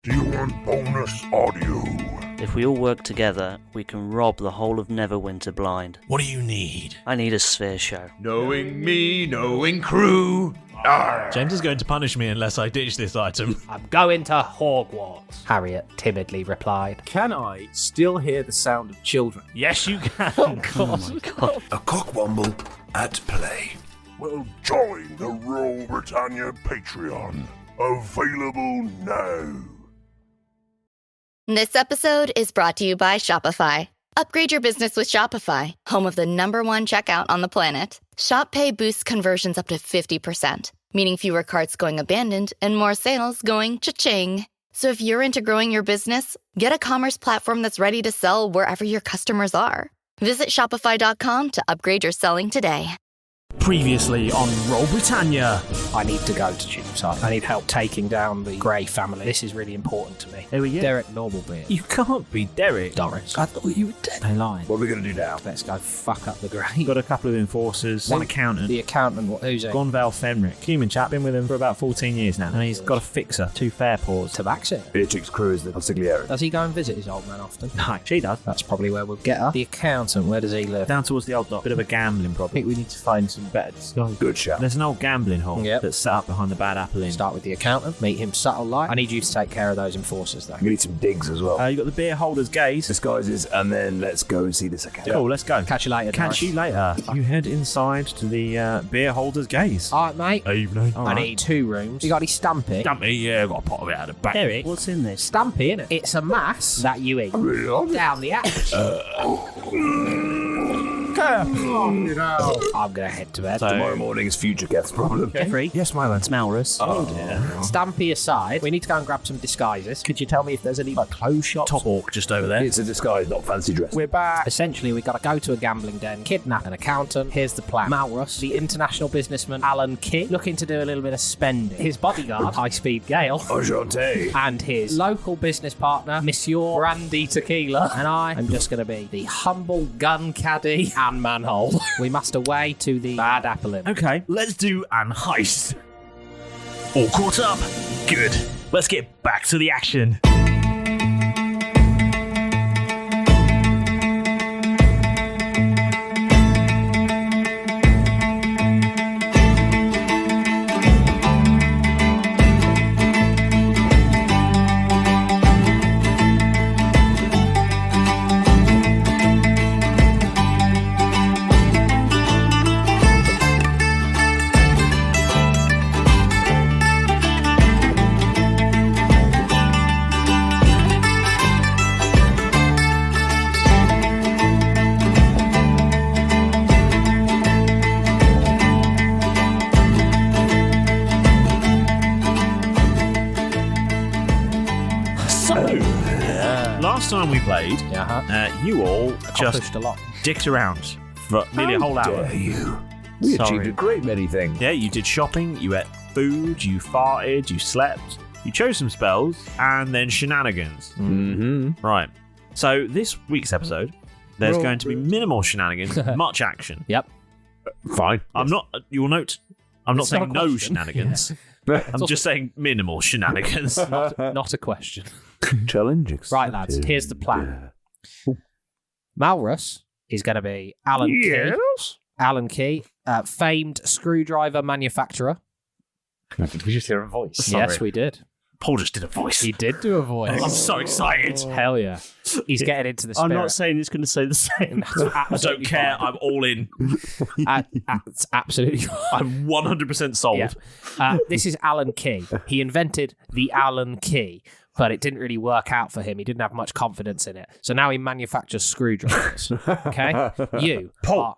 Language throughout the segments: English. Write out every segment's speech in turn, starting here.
Do you want bonus audio? If we all work together, we can rob the whole of Neverwinter blind. What do you need? I need a sphere show. Knowing me, knowing crew. Arr. James is going to punish me unless I ditch this item. I'm going to Hogwarts, Harriet timidly replied. Can I still hear the sound of children? Yes, you can. Oh my god. A cockwomble at play. Well, join the Royal Britannia Patreon. Available now. This episode is brought to you by Shopify. Upgrade your business with Shopify, home of the #1 checkout on the planet. Shop Pay boosts conversions up to 50%, meaning fewer carts going abandoned and more sales going cha-ching. So if you're into growing your business, get a commerce platform that's ready to sell wherever your customers are. Visit shopify.com to upgrade your selling today. Previously on Royal Britannia. I need to go to Cheapside. I need help taking down the Grey family. This is really important to me. There we go. Derek Normalbeard. You can't be Derek. Doris. I thought you were dead. They lied. What are we going to do now? Let's go fuck up the Grey. Got a couple of enforcers, one accountant. The accountant, who's he? Gonval Fenric. Human chap, been with him for about 14 years now. And he's got a fixer, 2 fair paws. Tabaxi. Beatrix Crew is the consigliere. Does he go and visit his old man often? No, she does. That's probably where we'll get her. The accountant, where does he live? Down towards the old dock. Bit of a gambling problem. I think we need to find some better disguise. Good shout. There's an old gambling hall Yep. that's set up behind the Bad Apple Inn. Start with the accountant, meet him subtle light. I need you to take care of those enforcers though. We need some digs as well. You got the beer holders gaze. Disguises, and then let's go and see this account. Cool, let's go. Catch you later. Catch you later. You head inside to the beer holders gaze. Alright, mate. Evening. I need 2 rooms. You got any Stampy? Dumpy, yeah, I've got a pot of it out of the back. Eric, what's in this? Stampy, innit? It's a mass that you eat. Down the axe. I'm gonna head to bed. Tomorrow morning is future Keth's problem. Jeffrey? Yes, my lad. It's Malrus. Oh, dear. Stampy aside, we need to go and grab some disguises. Could you tell me if there's any clothes shops? Top Orc just over there. It's a disguise, not fancy dress. We're back. Essentially, we've got to go to a gambling den, kidnap an accountant. Here's the plan. Malrus, the international businessman Alan Key, looking to do a little bit of spending. His bodyguard, High Speed Gale. Enchanté. And his local business partner, Monsieur Brandy Tequila. And I am just going to be the humble gun caddy and manhole. We must away to the Bad Apple Inn. Okay, let's do an heist. All caught up? Good. Let's get back to the action. Last time we played, you all just a lot. dicked around for nearly a whole hour. Dare you? We achieved a great many things. Yeah, you did shopping, you ate food, you farted, you slept, you chose some spells, and then shenanigans. Mm-hmm. Right. So this week's episode, there's going to be minimal shenanigans, much action. Yep. Fine. I'm not. You'll note. I'm not It's not saying a no question. shenanigans. I'm just saying minimal shenanigans. Not a question. Challenge accepted. Right, lads, here's the plan. Malrus is going to be Alan Key. Alan Key, famed screwdriver manufacturer. Did we just hear a voice? Yes, we did. Paul just did a voice. He did do a voice. I'm so excited. Hell yeah. He's getting into the spirit. I'm not saying it's going to say the same. I don't care. I'm all in. It's absolutely I'm 100% sold. Yeah. This is Alan Key. He invented the Allen key, but it didn't really work out for him. He didn't have much confidence in it. So now he manufactures screwdrivers. Okay? You, Paul.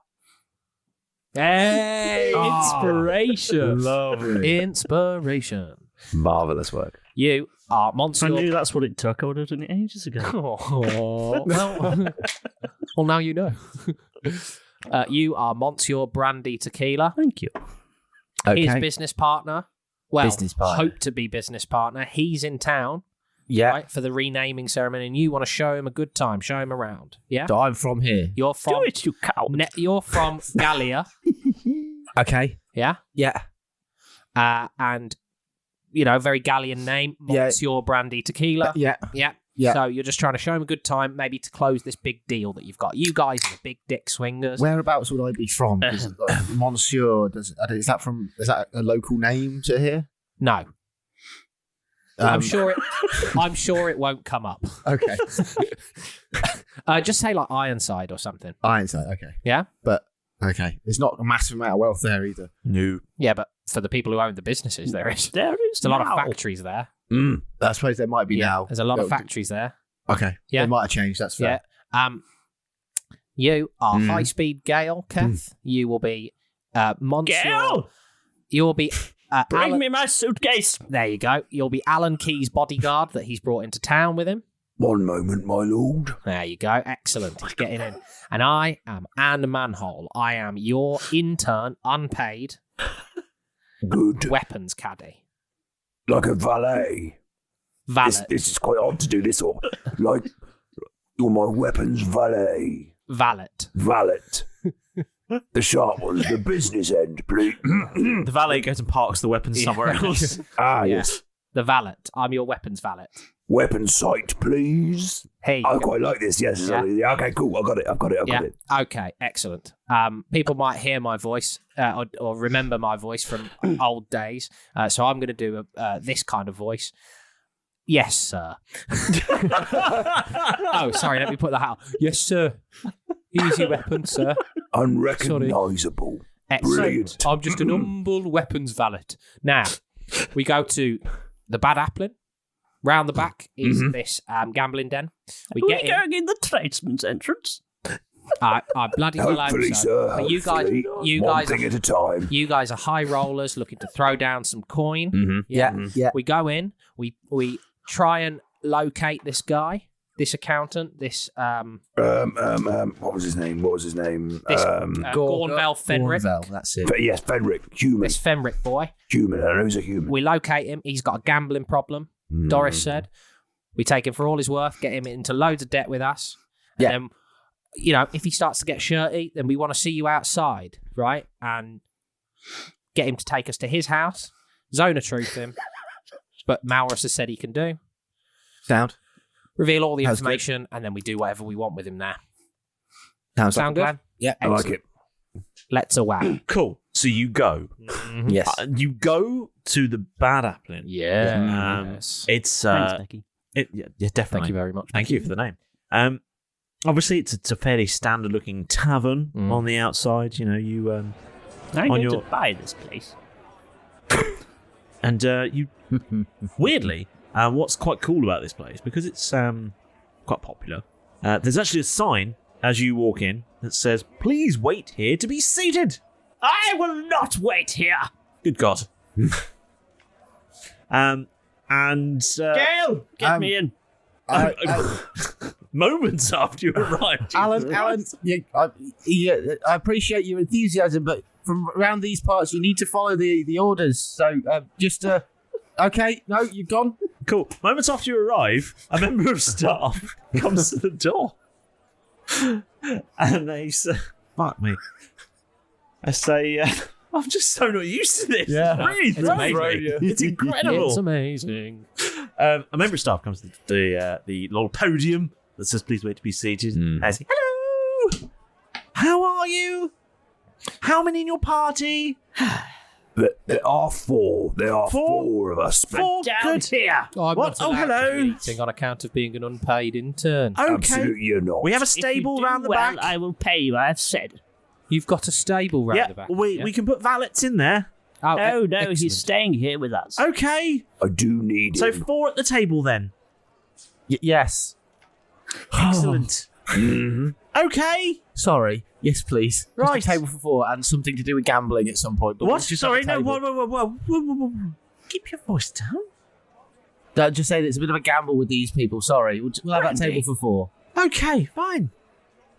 Hey, inspiration. Lovely. Inspiration. Marvellous work. You are Monsieur. I knew that's what it took. I would have done it ages ago. Well, now you know. You are Monsieur Brandy Tequila. Thank you. His business partner. Well, Business partner. hope to be business partner. He's in town. Yeah. Right, for the renaming ceremony, and you want to show him a good time, show him around. Yeah. I'm from here. You're from. Do it, you cow. You're from Gallia. Okay. Yeah. Yeah. And very gallant name, Yeah. Monsieur Brandy Tequila. Yeah. Yeah. Yeah. So you're just trying to show him a good time, maybe to close this big deal that you've got. You guys are the big dick swingers. Whereabouts would I be from? 'Cause, Monsieur, is that a local name to here? No. I'm sure it won't come up. Okay. Just say like Ironside or something. Ironside, okay. Yeah? But, okay. There's not a massive amount of wealth there either. No. Yeah, but for the people who own the businesses, there is. There is There's a lot of now. factories there. I suppose there might be now. There's a lot of factories there. Okay. Yeah. They might have changed, that's fair. Yeah. You are High Speed Gale, Keth. You will be Monsieur. Gale! You will be Bring Alan- me my suitcase. There you go. You'll be Alan Key's bodyguard that he's brought into town with him. One moment, my lord. There you go. Excellent. He's getting in. And I am Anne Manhole. I am your intern, unpaid Good. weapons caddy. Like a valet. Valet. This is quite odd to do this, or like you're my weapons valet. Valet. Valet. The sharp one's the business end, please. The valet goes and parks the weapons somewhere else. Yes. The valet. I'm your weapons valet. Weapon sight, please. Hey. I quite like this. Yes. Yeah. Okay, cool. I've got it. I've got it. Okay, excellent. People might hear my voice or remember my voice from old days. So I'm going to do this kind of voice. Yes, sir. Oh, sorry. Let me put that out. Yes, sir. Here's your weapon, sir. Unrecognisable. Excellent. Brilliant. I'm just an humble weapons valet. Now, we go to the Bad Applin. Round the back is this gambling den. We Are get we going in the tradesman's entrance? I bloody well hope Hopefully, so. sir. But you One guys, thing at a time. you guys are high rollers looking to throw down some coin. Yeah. We go in. We try and locate this guy, this accountant, this What was his name? this Gornville Fenric. Gornville, that's it. Yes, Fenric. Human. This Fenric boy. Human. I know he's a human. We locate him. He's got a gambling problem. Doris said. We take him for all his worth, get him into loads of debt with us. And then, if he starts to get shirty, then we want to see you outside, right? And get him to take us to his house, zone of truth him. But Maurus has said he can do. Sound? Reveal all the Sounds information, and then we do whatever we want with him now. Sounds Sound like good? Yeah. I like it. Let's a wow. Cool. So you go. Yes. You go to the Bad Applin. Yes. It's Thanks, Becky. yeah, definitely. Thank you very much. Thank you for the name. Obviously, it's a fairly standard-looking tavern on the outside. You I'm on going your- to buy this place. and you weirdly, what's quite cool about this place, because it's quite popular. There's actually a sign as you walk in that says, "Please wait here to be seated." I will not wait here. Good God. And Gale, get me in. moments after you arrived, Alan, I appreciate your enthusiasm, but from around these parts, you need to follow the orders. So okay, no, you've gone. Cool. Moments after you arrive, a member of staff comes to the door. And they say, fuck me. I say, I'm just so not used to this. Yeah. It's really throws me. It's incredible. It's amazing. A member of staff comes to the little podium that says, "Please wait to be seated." And I say, "Hello! How are you? How many in your party?" There are four. There are four of us. Four. Down Good. here. I'm What? not Oh, allowed hello. to be eating on account of being an unpaid intern. Okay. Absolutely, you're not. We have a If you stable do round the well, back. I will pay you. I have said. You've got a stable round Yeah, the back. we can put valets in there. Oh, No, no, excellent. he's staying here with us. Okay. I do need So him. 4 at the table then. Yes. Excellent. Okay. Sorry. Yes, please. Just Right. a table for 4 and something to do with gambling at some point. But What? we'll just have a Sorry, no. table. Whoa. Keep your voice down. Don't just say that it's a bit of a gamble with these people. Sorry. We'll have that Brandy. table for 4. Okay, fine.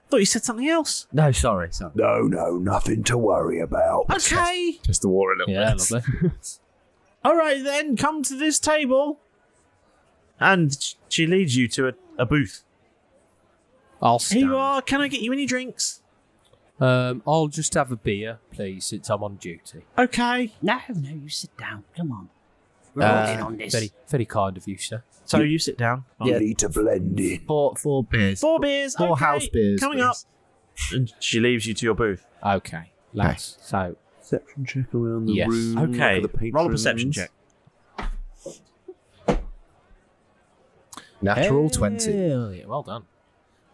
Thought you said something else. No, sorry. No, nothing to worry about. Okay. Just the war a little Yeah, bit. lovely. All right, then. Come to this table. And she leads you to a booth. I'll Here stand. you are. Can I get you any drinks? I'll just have a beer, please, since I'm on duty. Okay. No, you sit down. Come on. We're all in on this. Very, very kind of you, sir. So you sit down. You need to blend in. Four beers. 4 beers. Four okay, house beers, coming please. up. And she leaves you to your booth. Okay, lads. So, Perception check around the Yes. room. Okay, for the roll a perception patrons. check. Natural 20. Hell yeah, well done.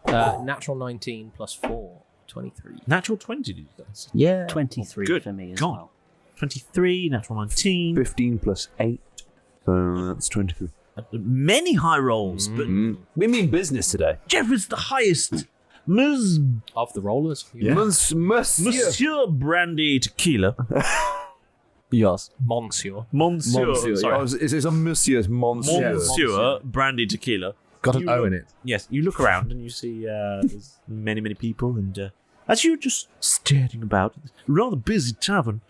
Natural 19 plus 4, 23. Natural 20, did you say? Yeah. 23 Good for me as God. well. 23, natural 19. 15 plus 8. So that's 23. Many high rolls, but We mean business today. Jeff is the highest. Ms. Of the rollers? Monsieur Brandy Tequila. Yes. Monsieur. Monsieur. Sorry. Oh, is a monsieur's monsieur? Monsieur Brandy Tequila. Got an You O look- in it. Yes, you look around and you see there's many, many people, and as you're just staring about this rather busy tavern,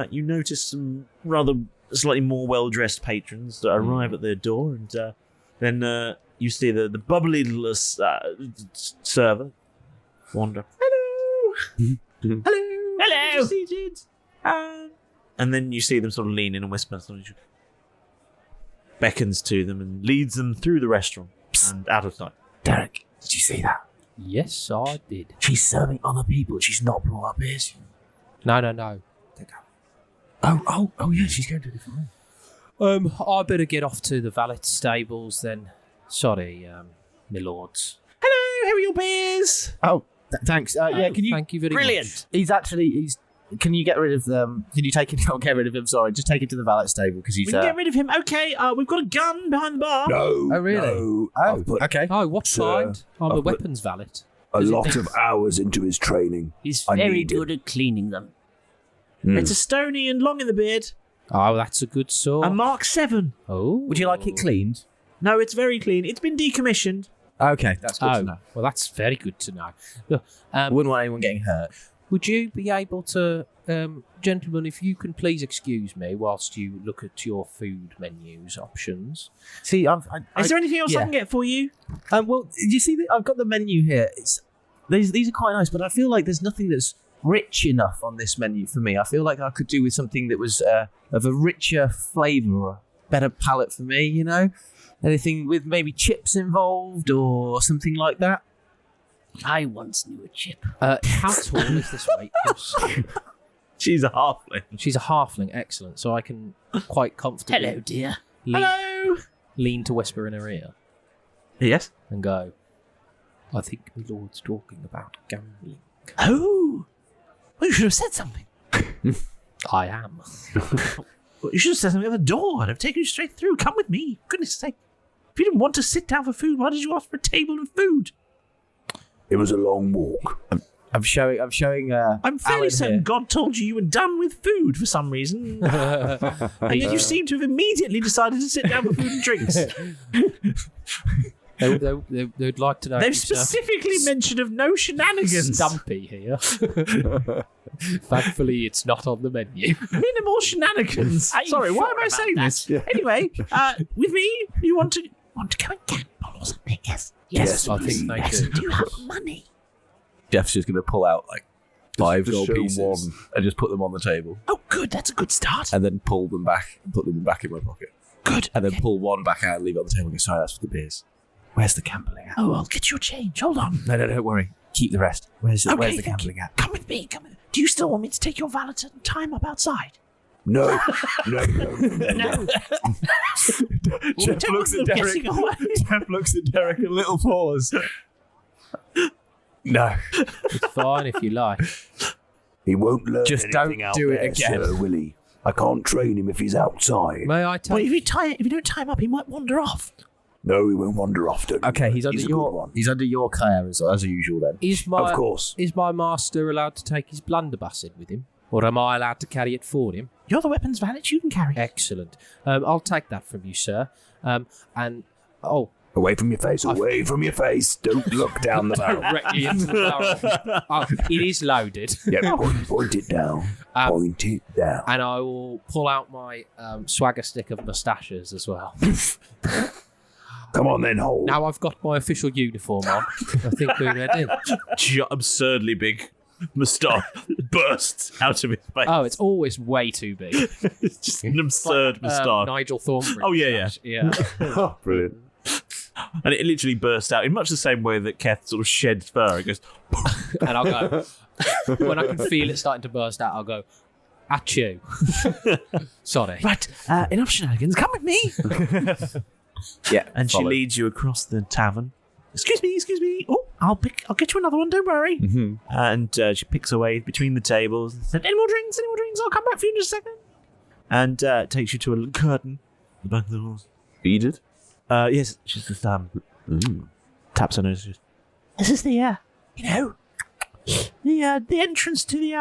you notice some rather slightly more well-dressed patrons that arrive at their door, and then you see the bubbly little server wander. Hello, hello, seated. And then you see them sort of lean in and whisper, sort of beckons to them and leads them through the restaurant and out of sight. Derek, did you see that? Yes, I did. She's serving other people. She's not brought up beers. No. Oh, yeah, she's going to a different room. I better get off to the valet stables then. Sorry, my lords. Hello, here are your beers. Oh, thanks. Yeah, can you... Thank you very Brilliant. much. Can you get rid of them? Can you take him? Not get rid of him. Sorry, just take him to the valet stable because he's. We can get rid of him. Okay, we've got a gun behind the bar. No. Oh, really? No. Oh, I've put okay. Oh, what Sir, kind? I'm a I've put- weapons valet. a Is it lot this? of hours into his training. He's I very need good at cleaning them. It's a stony and long in the beard. Oh, that's a good sword. A Mark 7. Oh. Would you like it cleaned? No, it's very clean. It's been decommissioned. Okay, that's good to know. Well, that's very good to know. Look, Wouldn't want anyone getting hurt. would you be able to, gentlemen, if you can please excuse me whilst you look at your food menus options? See, Is there anything else I can get for you? well, did you see that I've got the menu here? These are quite nice, but I feel like there's nothing that's rich enough on this menu for me. I feel like I could do with something that was of a richer flavour or a better palate for me, you know? Anything with maybe chips involved or something like that? I once knew a chip. How tall is this waitress? She's a halfling. She's a halfling, excellent. So I can quite comfortably Hello, dear. lean to whisper in her ear Yes? and go, I think my lord's talking about gambling. Oh! Well, you should have said something. I am. Well, you should have said something at the door. I'd have taken you straight through. Come with me. Goodness sake. If you didn't want to sit down for food, why did you ask for a table and food? It was a long walk. I'm showing. I'm fairly Alan certain here. God told you were done with food for some reason. And yet you seem to have immediately decided to sit down for food and drinks. They'd like to know. They've if you serve specifically mentioned of no shenanigans. Stumpy here. Thankfully, it's not on the menu. Minimal shenanigans. Are you Sorry, why sure am I about saying that? this? Anyway, with me, you want to go and gamble or something? Yes. Yes, I think they do. Do you have money? Jeff's just going to pull out like 5 just gold show pieces one. and just put them on the table, Oh, good. That's a good start. and then pull them back and put them back in my pocket. Good. And then pull one back out and leave it on the table and go, sorry, that's for the beers. Where's the gambling at? Oh, I'll get your change. Hold on. No, don't worry. Keep the rest. Where's the thank gambling you. at? Come with me. Come with me. Do you still want me to take your valet and tie him up outside? No. No. Jeff Don't looks want at them Derek. getting away. Jeff looks at Derek, a little pause. No. It's fine if you like. He won't learn Just anything don't out do it there, again. Sir, will he? I can't train him if he's outside. May I Well, take? if you don't tie him up, he might wander off. No, he won't wander off. Don't Okay, you? he's under a good your one. he's under your care as usual then. Is Of course. my master allowed to take his blunderbuss in with him, or am I allowed to carry it for him? You're the weapons valet. You can carry it. Excellent. I'll take that from you, sir. And Away from your face. Away from your face. Don't look down the barrel. directly into the barrel. Oh, it is loaded. Yeah, point it down. Point it down. And I will pull out my swagger stick of moustaches as well. Come on then, hold. Now I've got my official uniform on. I think we're ready. Absurdly big moustache bursts out of his face. Oh, it's always way too big. It's just an absurd moustache. Nigel Thornberry. Oh, yeah. Oh, brilliant. And it literally bursts out in much the same way that Keth sort of sheds fur. It goes, And I'll go, when I can feel it starting to burst out, I'll go, at you. Sorry. right, enough shenanigans, come with me. Yeah. And she leads you across the tavern. Excuse me. Oh, I'll get you another one, don't worry. Mm-hmm. And she picks away between the tables and said, any more drinks? I'll come back for you in just a second. And takes you to a little curtain at the back of the horse. Beaded? Yes, she's just taps her nose. This is the the entrance to the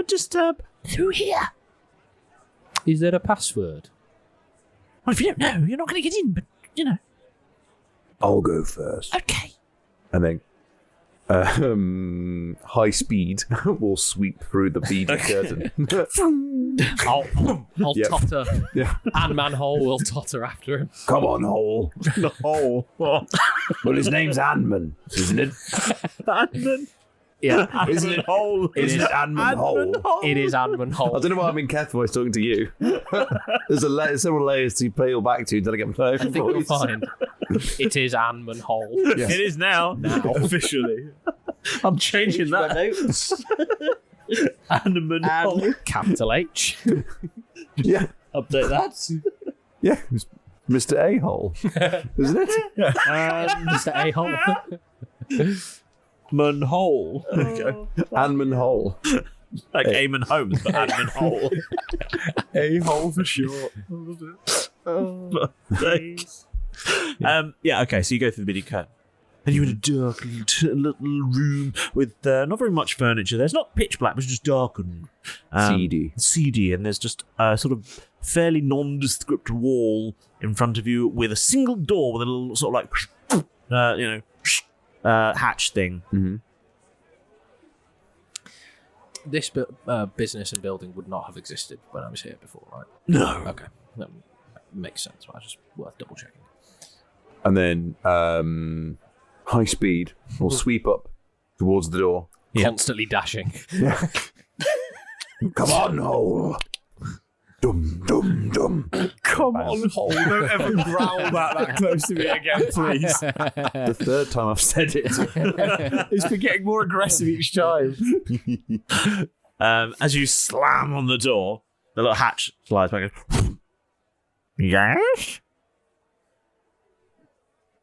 just through here. Is there a password? Well, if you don't know, you're not going to get in. But I'll go first. Okay. And then high speed will sweep through the beaded curtain. I'll Yep. totter. Yeah. And Manhole will totter after him. Come on, Hole. The hole. Well, his name's Anman, isn't it? Anman. Yeah. Isn't it? Hole. Isn't it Anman Hole? It is Anman I Hole. don't know why I'm in Keth voice talking to you. There's several layers to peel back to until I get my own I think you're voice. fine. It is Anman Hole. Yes. It is now. Officially. I'm changing that. Anman hole. And capital H. Yeah. Update that. Yeah. It's Mr. A-hole, isn't it? Mr. A-hole. Man hole. Okay. Anman Hole. Like Eamon Holmes, but Anman hole. A-hole for short. Yeah, okay, so you go through the mini curtain. And you're in a dark little room with not very much furniture. There's not pitch black, but it's just darkened. Seedy, and there's just a sort of fairly nondescript wall in front of you with a single door with a little sort of like, hatch thing. Mm-hmm. This business and building would not have existed when I was here before, right? No. Okay. That makes sense. But just worth double checking. And then high speed will sweep up towards the door. Constantly dashing. Come on, Hole. Dum, dum, dum. Come on, hole. Don't ever growl that close to me again, please. The third time I've said it. It's been getting more aggressive each time. As you slam on the door, the little hatch slides back. Yes?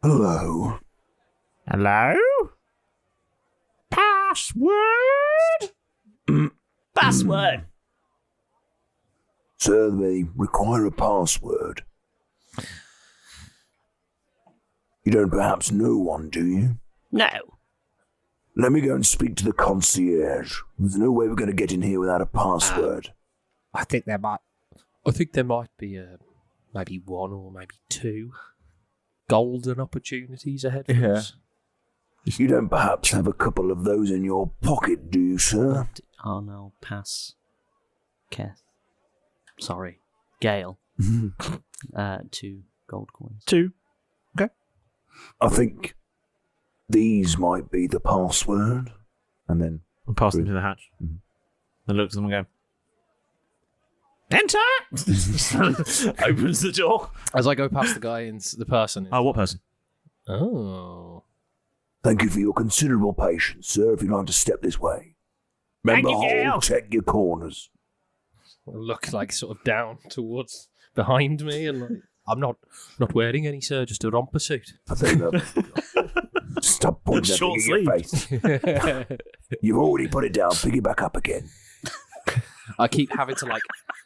Hello. Hello? Password? Password. Sir, they require a password. You don't perhaps know one, do you? No. Let me go and speak to the concierge. There's no way we're going to get in here without a password. I think there might be maybe one or maybe two golden opportunities ahead for us. You don't perhaps have a couple of those in your pocket, do you, sir? Arnell, pass. Keth. Sorry. Gale. 2 gold coins. 2. I think these might be the password. And then I'll pass them to the hatch. Mm-hmm. And looks at them and go, enter! Opens the door. As I go past the guy and the person. Oh, what person? Oh. Thank you for your considerable patience, sir, if you'd like to step this way. Remember, Hole, check your corners. I look like sort of down towards behind me and like, I'm not wearing any, sir, just a romper suit. I think stop pointing that Short thing in your face. You've already put it down. Pick it back up again. I keep having to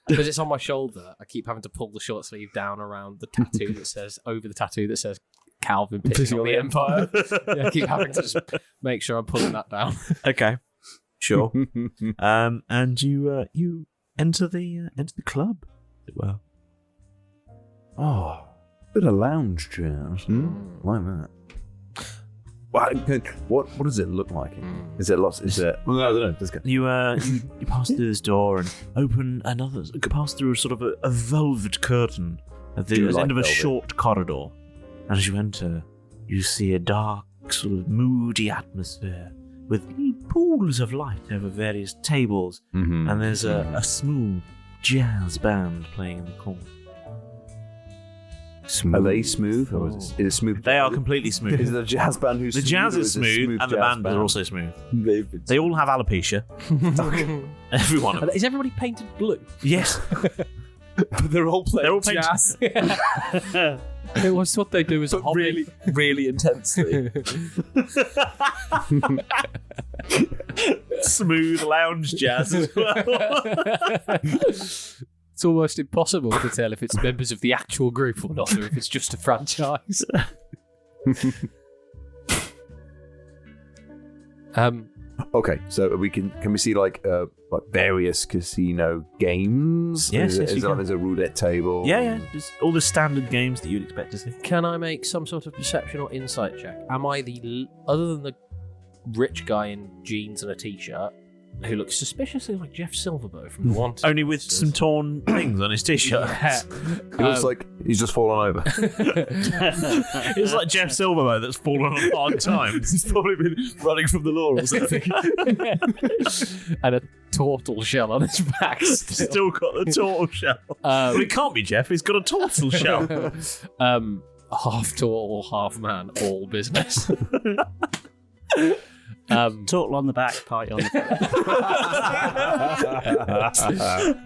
because it's on my shoulder, I keep having to pull the short sleeve down around the tattoo that says, over the tattoo that says Calvin pissing on the Empire. Yeah, I keep having to just make sure I'm pulling that down. Okay. Sure. And you enter the club. Well. Oh, bit of lounge chairs. Like that. What does it look like? Is there lots? Is there? Well, no, I don't know. Let's go. You pass through this door and open another. Pass through sort of a velvet curtain at the end of a short corridor. And as you enter, you see a dark, sort of moody atmosphere with pools of light over various tables, and there's a smooth jazz band playing in the corner. Are they smooth, or is it smooth? They are completely smooth. Is it a jazz band who's the jazz is smooth, and the band are also smooth. They all have alopecia. Every one of them. Is everybody painted blue? Yes. They're all playing painted. jazz. It was what they do as a But hobby. really intensely. Smooth lounge jazz as well. It's almost impossible to tell if it's members of the actual group or not, or if it's just a franchise. Okay, so can we see like various casino games? Yes, is you it like can. there's a roulette table? Yeah. Just all the standard games that you'd expect to see. Can I make some sort of perception or insight check? Am I other than the rich guy in jeans and a t-shirt, who looks suspiciously like Jeff Silverbow from The Wanted? Only with some torn things on his t-shirt. Yeah. He looks like he's just fallen over. It's like Jeff Silverbow that's fallen on hard times. He's probably been running from the law or something. And a turtle shell on his back. Still got the turtle shell. Well, it can't be Jeff. He's got a turtle shell. Half tall, half man, all business. Turtle on the back, party on the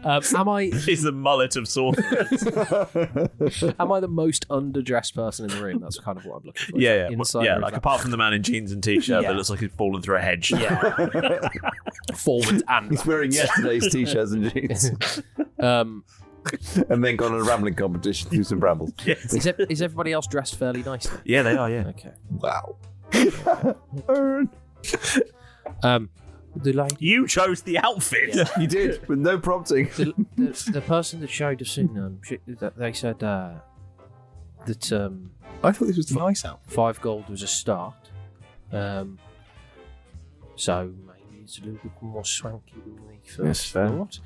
front. Am I? He's the mullet of sorcerers. Am I the most underdressed person in the room? That's kind of what I'm looking for. Yeah. Inside Yeah, or like that- apart from the man in jeans and t-shirt Yeah. that looks like he's fallen through a hedge. Yeah. Forwards and He's wearing yesterday's t-shirts and jeans, and then gone on a rambling competition through some brambles. Yes. Is everybody else dressed fairly nicely? Yeah, they are, yeah. Okay. Wow. The lady, You chose the outfit. You did with no prompting. the person that showed us in, they said that I thought this was the nice outfit. 5 gold was a start. So maybe it's a little bit more swanky than we first fair. thought.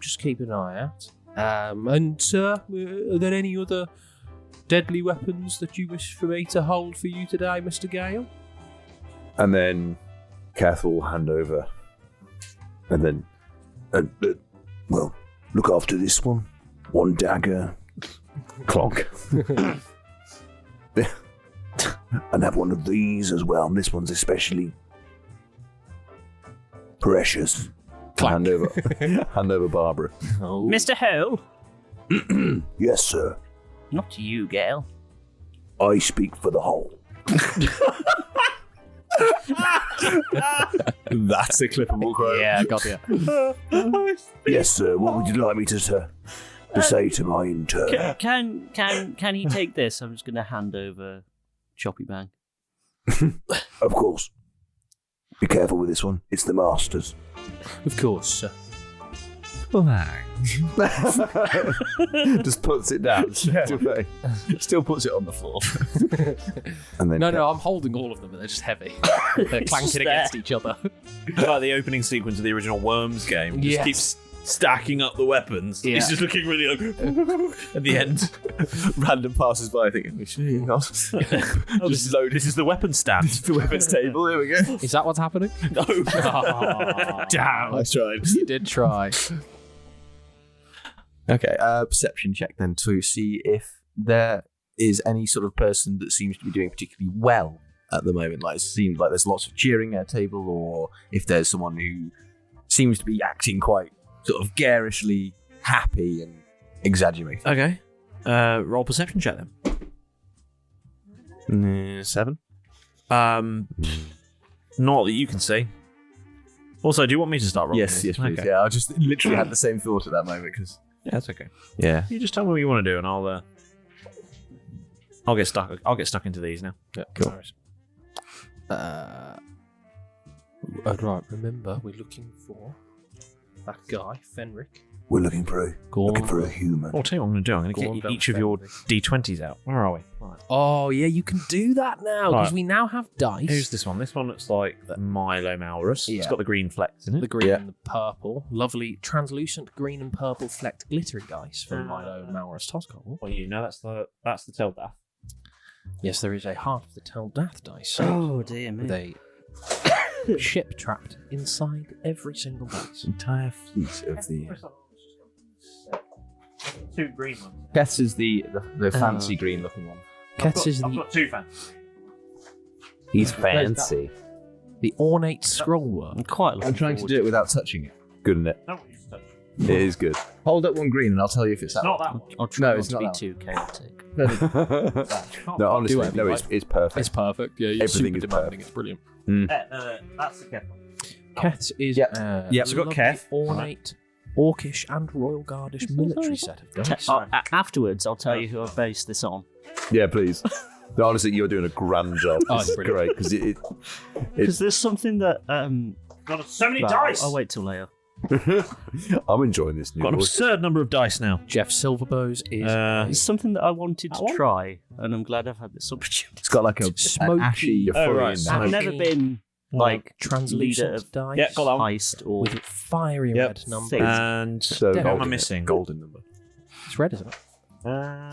Just keep an eye out. And sir, are there any other deadly weapons that you wish for me to hold for you today, Mr. Gale? And then Kath will hand over. And then, well, look after this one. One dagger. Clonk. And have one of these as well. And this one's especially precious. Hand over Barbara. Mr. Hole? Yes, sir. Not you, Gale. I speak for the whole. That's a clippable quote. Yeah, got you. Yes, sir. What would you like me to say to my intern? Can he take this? I'm just going to hand over Choppy Bang. Of course. Be careful with this one. It's the Masters. Of course, sir. Just puts it down. Still puts it on the floor. And then No, I'm holding all of them, but they're just heavy. They're clanking against each other. Like the opening sequence of the original Worms game. Just Yes. keeps stacking up the weapons. Yeah. He's just looking really like at the end. Random passers by thinking, just loaded This is the weapon stand. the weapons table. There we go. Is that what's happening? No. Damn. I tried. You did try. Okay, perception check then to see if there is any sort of person that seems to be doing particularly well at the moment. Like it seems like there's lots of cheering at a table, or if there's someone who seems to be acting quite sort of garishly happy and exaggerated. Okay. Roll perception check then. 7. Not that you can see. Also, do you want me to start rolling? Yes, this? please. Okay. Yeah, I just literally had the same thought at that moment because Yeah, that's okay. yeah. You just tell me what you want to do, and I'll get stuck. I'll get stuck into these now. Yeah, cool. Right, remember, we're looking for that guy, Fenric. we're looking for a human. I'll tell you what I'm going to do. I'm going to Go on, get don't each of your offend D20s out. Where are we? Right. Oh, yeah, you can do that now, because Right. we now have dice. Who's this one? This one looks like the Milo Maurus. Yeah. It's got the green flecks in it. The green Yeah. and the purple. Lovely, translucent green and purple flecked glittery dice from Milo and Maurus Toscol. Well, you know that's the Teldath. Yes, there is a half of the Teldath dice. Oh, dear me. With a ship trapped inside every single dice. Entire fleet of the. 2 green ones. Keth's is the fancy green looking one. Keth's is I've the, got 2 fans. He's fancy. the ornate scrollwork. I'm quite looking I'm trying to forward do it without touching it. Good, isn't it? No, you can touch. It is good. Hold up one green and I'll tell you if it's that Not one. that one. I'll try No, not it's to not be that too chaotic. No, honestly, whatever no, you it's perfect. It's perfect. Yeah, you're Everything super is demanding. perfect. It's brilliant. No, that's the Keth one. Keth's is Yep. a So we've got lovely, Keth. ornate, orcish, and royal guardish military set of dice. Afterwards, I'll tell you who I've based this on. Yeah, please. No, honestly, you're doing a grand job. Oh, This it's is great because Because there's something that Got so many well, dice! I'll wait till later. I'm enjoying this new Got an voice. absurd number of dice now. Jeff Silverbows is It's something that I wanted to one? try, and I'm glad I've had this opportunity. It's got like a Smoky. an ashy Euphoria right. in there. I've never been like leader translucent of dice Yeah, got that one. heist or with fiery Yep. red numbers. Thick. And So What am I golden, missing? Golden number. It's red, isn't it? who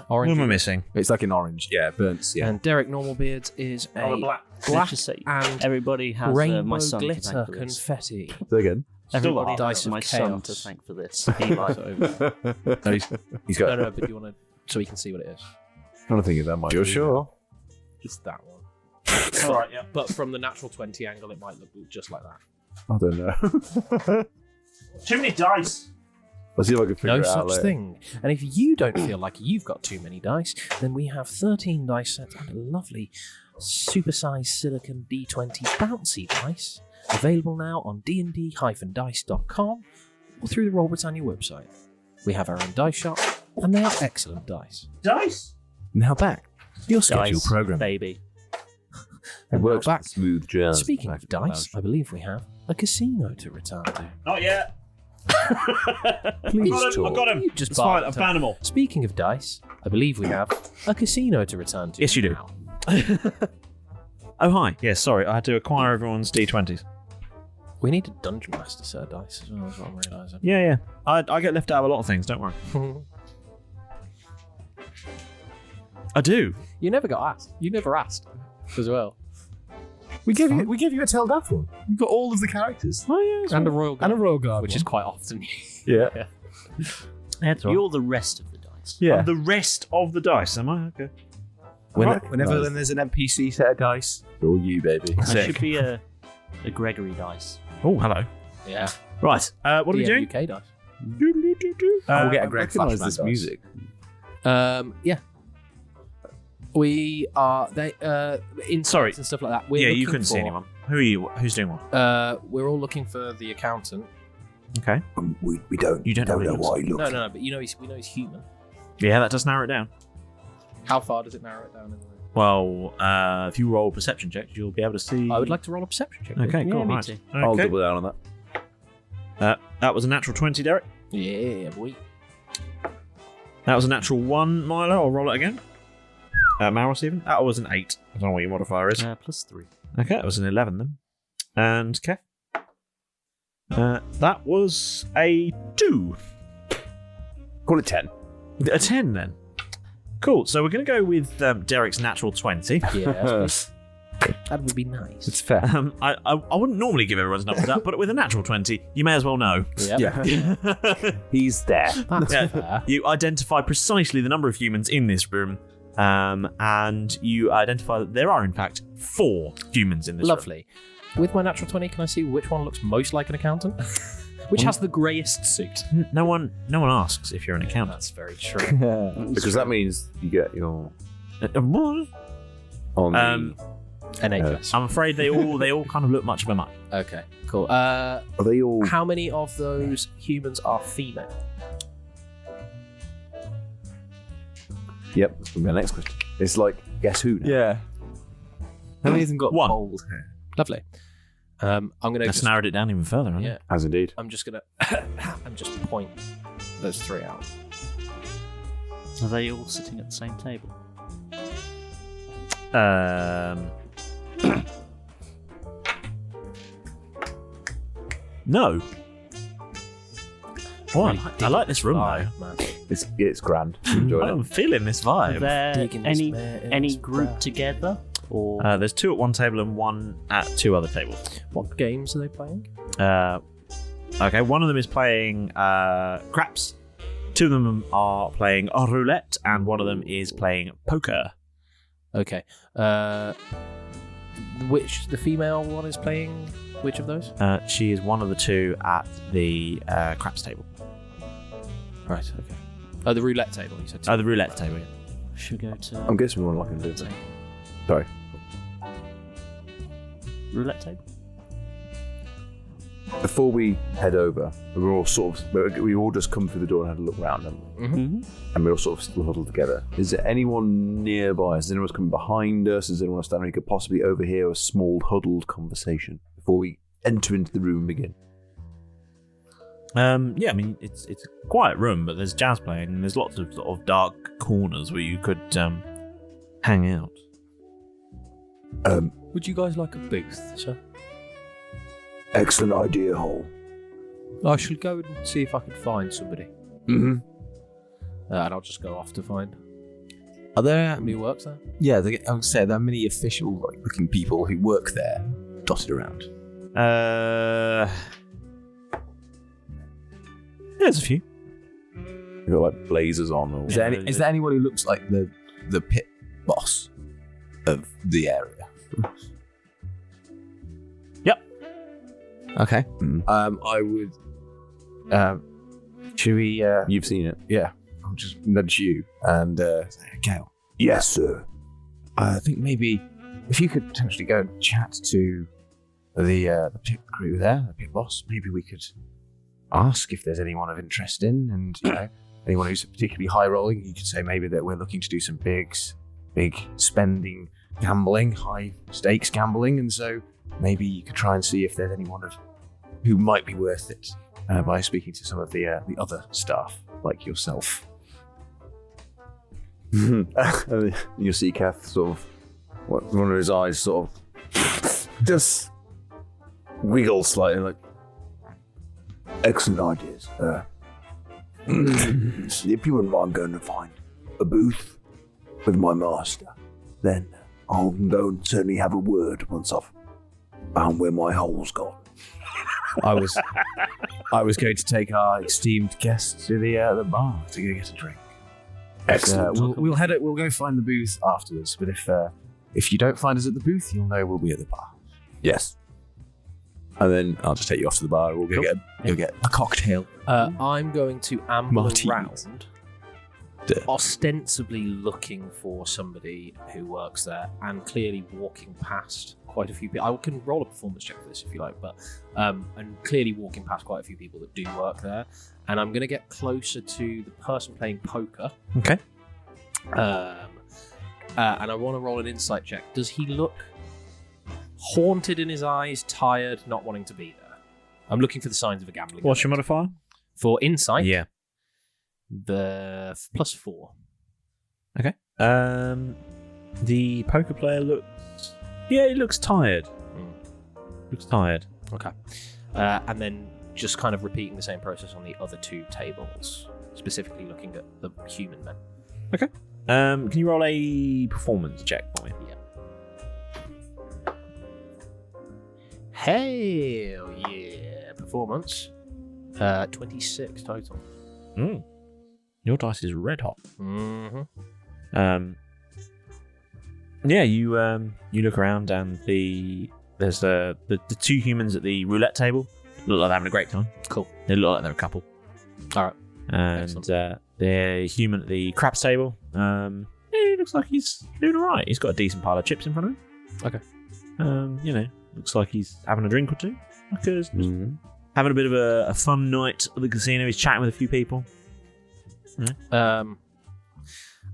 Orange. am I missing? It's like an orange. Yeah, burnt. Yeah. And Derek Normalbeards is a black. Let's black just say and everybody has rainbow my son to glitter thank for this. confetti. So again. Everybody Still has dice of my son chaos. to thank for this. Eli. So, He's got. no, but do you want to, so we can see what it is? I'm thinking that might. You're be- sure? Just that one. Alright, yeah. But from the natural 20 angle, it might look just like that. I don't know. Too many dice! I'll see if I can figure No it out such later. thing. And if you don't feel like you've got too many dice, then we have 13 dice sets and a lovely supersized silicon D20 bouncy dice available now on dnd-dice.com or through the Roll Britannia website. We have our own dice shop, and they are excellent dice. Dice? Now back to your scheduled Dice, program. baby. It And works now back. with smooth jazz. Speaking back of in the dice, I believe we have a casino to return to. Not yet. Please I've got him. You just It's fine, barked I've found them all. Speaking of dice, I believe we have a casino to return to. Yes, you do. now. Oh, hi. Yeah, sorry. I had to acquire everyone's D20s. We need a dungeon master set of dice as well, is what I'm realising. Yeah. I get left out of a lot of things, don't worry. I do. You never got asked. You never asked as well. We gave you a Teldath one. You've got all of the characters. Oh, yeah. And a royal guard, And a Royal Guard which one. is quite often. Yeah. You're the rest of the dice. Yeah. The rest of the dice, am I? Okay. Whenever then there's an NPC set of dice, It's all you, baby. That Sick. should be a Gregory dice. Oh, hello. Yeah. Right. What are we doing? UK dice. we'll get a I Greg recognise Flashman this dice. music. Yeah. We are in Sorry. and stuff like that. We're Yeah, you looking couldn't see for- anyone. Who are you? Who's doing what? We're all looking for the accountant. Okay. We don't. You don't know what he looks like. he looks. No, but we know he's human. Yeah, that does narrow it down. How far does it narrow it down in the room? Well, if you roll perception checks, you'll be able to see. I would like to roll a perception check. Okay, Yeah, cool. me Right. too. I'll Okay. double down on that. That was a natural 20, Derek. Yeah, boy. That was a natural 1, Milo. I'll roll it again. Mara, Stephen. That was an 8. I don't know what your modifier is. +3. Okay, that was an 11 then. And Kev? That was a 2. Call it 10. A 10 then. Cool. So we're going to go with Derek's natural 20. Yeah, that would be nice. It's fair. I wouldn't normally give everyone's numbers up, but with a natural 20, you may as well know. Yeah. He's there. That's Yeah. fair. You identify precisely the number of humans in this room, and you identify that there are, in fact, 4 humans in this room. Lovely. With my natural 20, can I see which one looks most like an accountant? Which has the greyest suit? No one asks if you're an accountant. That's very true. Because that means you get your on the. An A+. I'm afraid they all kind of look much of a much. Okay, cool. Are they all? How many of those humans are female? Yep, that's gonna be my next question. It's like, guess who? Now? Yeah. How many of them got One. bold hair? Lovely. I'm gonna. That's narrowed it down even further, hasn't Yeah. it? As indeed. I'm just gonna. I'm just point those 3 out. Are they all sitting at the same table? No. Oh, I like this room though. Man. It's grand. I'm enjoying I'm it. feeling this Are vibe. there Digging this any man in any his group brow. together? Or There's 2 at one table and 1 at 2 other tables. What games are they playing? Okay, one of them is playing craps. 2 of them are playing roulette, and one of them is playing poker. Okay. Which the female one is playing? Which of those? She is one of the 2 at the craps table. Right. Okay. Oh, the roulette table. You said. The roulette table. Yeah. should we go to I'm guessing we're not going to do it. Sorry. roulette table? Before we head over, we all just come through the door and had a look around, and we're all sort of still huddled together. Is there anyone nearby? Is anyone coming behind us? Is anyone standing who could possibly overhear a small huddled conversation before we enter into the room and begin? Yeah, I mean it's a quiet room, but there's jazz playing and there's lots of sort of dark corners where you could hang out. Would you guys like a booth, sir? Excellent idea, Hall. I shall go and see if I can find somebody. Mm-hmm. And I'll just go off to find Are there? somebody who works there. Yeah, I would say there are many official looking people who work there dotted around. There's a few. You got like blazers on. Or... Is there anyone who looks like the pit boss of the area? Yep. Okay. I would. Should we? You've seen it. Yeah. I'll just nudge you and say, Cal. Yes, sir. I think maybe if you could potentially go and chat to the pit crew there, the pit boss, maybe we could ask if there's anyone of interest in, and anyone who's particularly high rolling. You could say maybe that we're looking to do some big spending gambling, high stakes gambling, and so maybe you could try and see if there's anyone who might be worth it by speaking to some of the other staff like yourself. You see Kath sort of, one of his eyes sort of just wiggle slightly, like, excellent ideas. If you wouldn't mind going to find a booth with my master, then I'll go and certainly have a word once I've found where my hole's gone. I was going to take our esteemed guest to the bar to go get a drink. Excellent. We'll go find the booth afterwards. But if you don't find us at the booth, you'll know we'll be at the bar. Yes. And then I'll just take you off to the bar. We'll go get a cocktail. I'm going to amble Martinis. around, ostensibly looking for somebody who works there, and clearly walking past quite a few people. I can roll a performance check for this if you like, but and clearly walking past quite a few people that do work there. And I'm going to get closer to the person playing poker. Okay. And I want to roll an insight check. Does he look haunted in his eyes, tired, not wanting to be there? I'm looking for the signs of a gambling. What's your addict. modifier? For insight? Yeah. The +4. Okay. The poker player looks. Yeah, he looks tired. Looks tired. Okay. And then just kind of repeating the same process on the other 2 tables, specifically looking at the human men. Okay. Can you roll a performance check for me? Yeah. Hell yeah. Performance. 26 total. Your dice is red hot. Mm-hmm. Yeah, you look around and there's the 2 humans at the roulette table look like they're having a great time. Cool. They look like they're a couple. All right. And the human at the craps table, he looks like he's doing all right. He's got a decent pile of chips in front of him. Okay. Looks like he's having a drink or two. Having a bit of a fun night at the casino. He's chatting with a few people.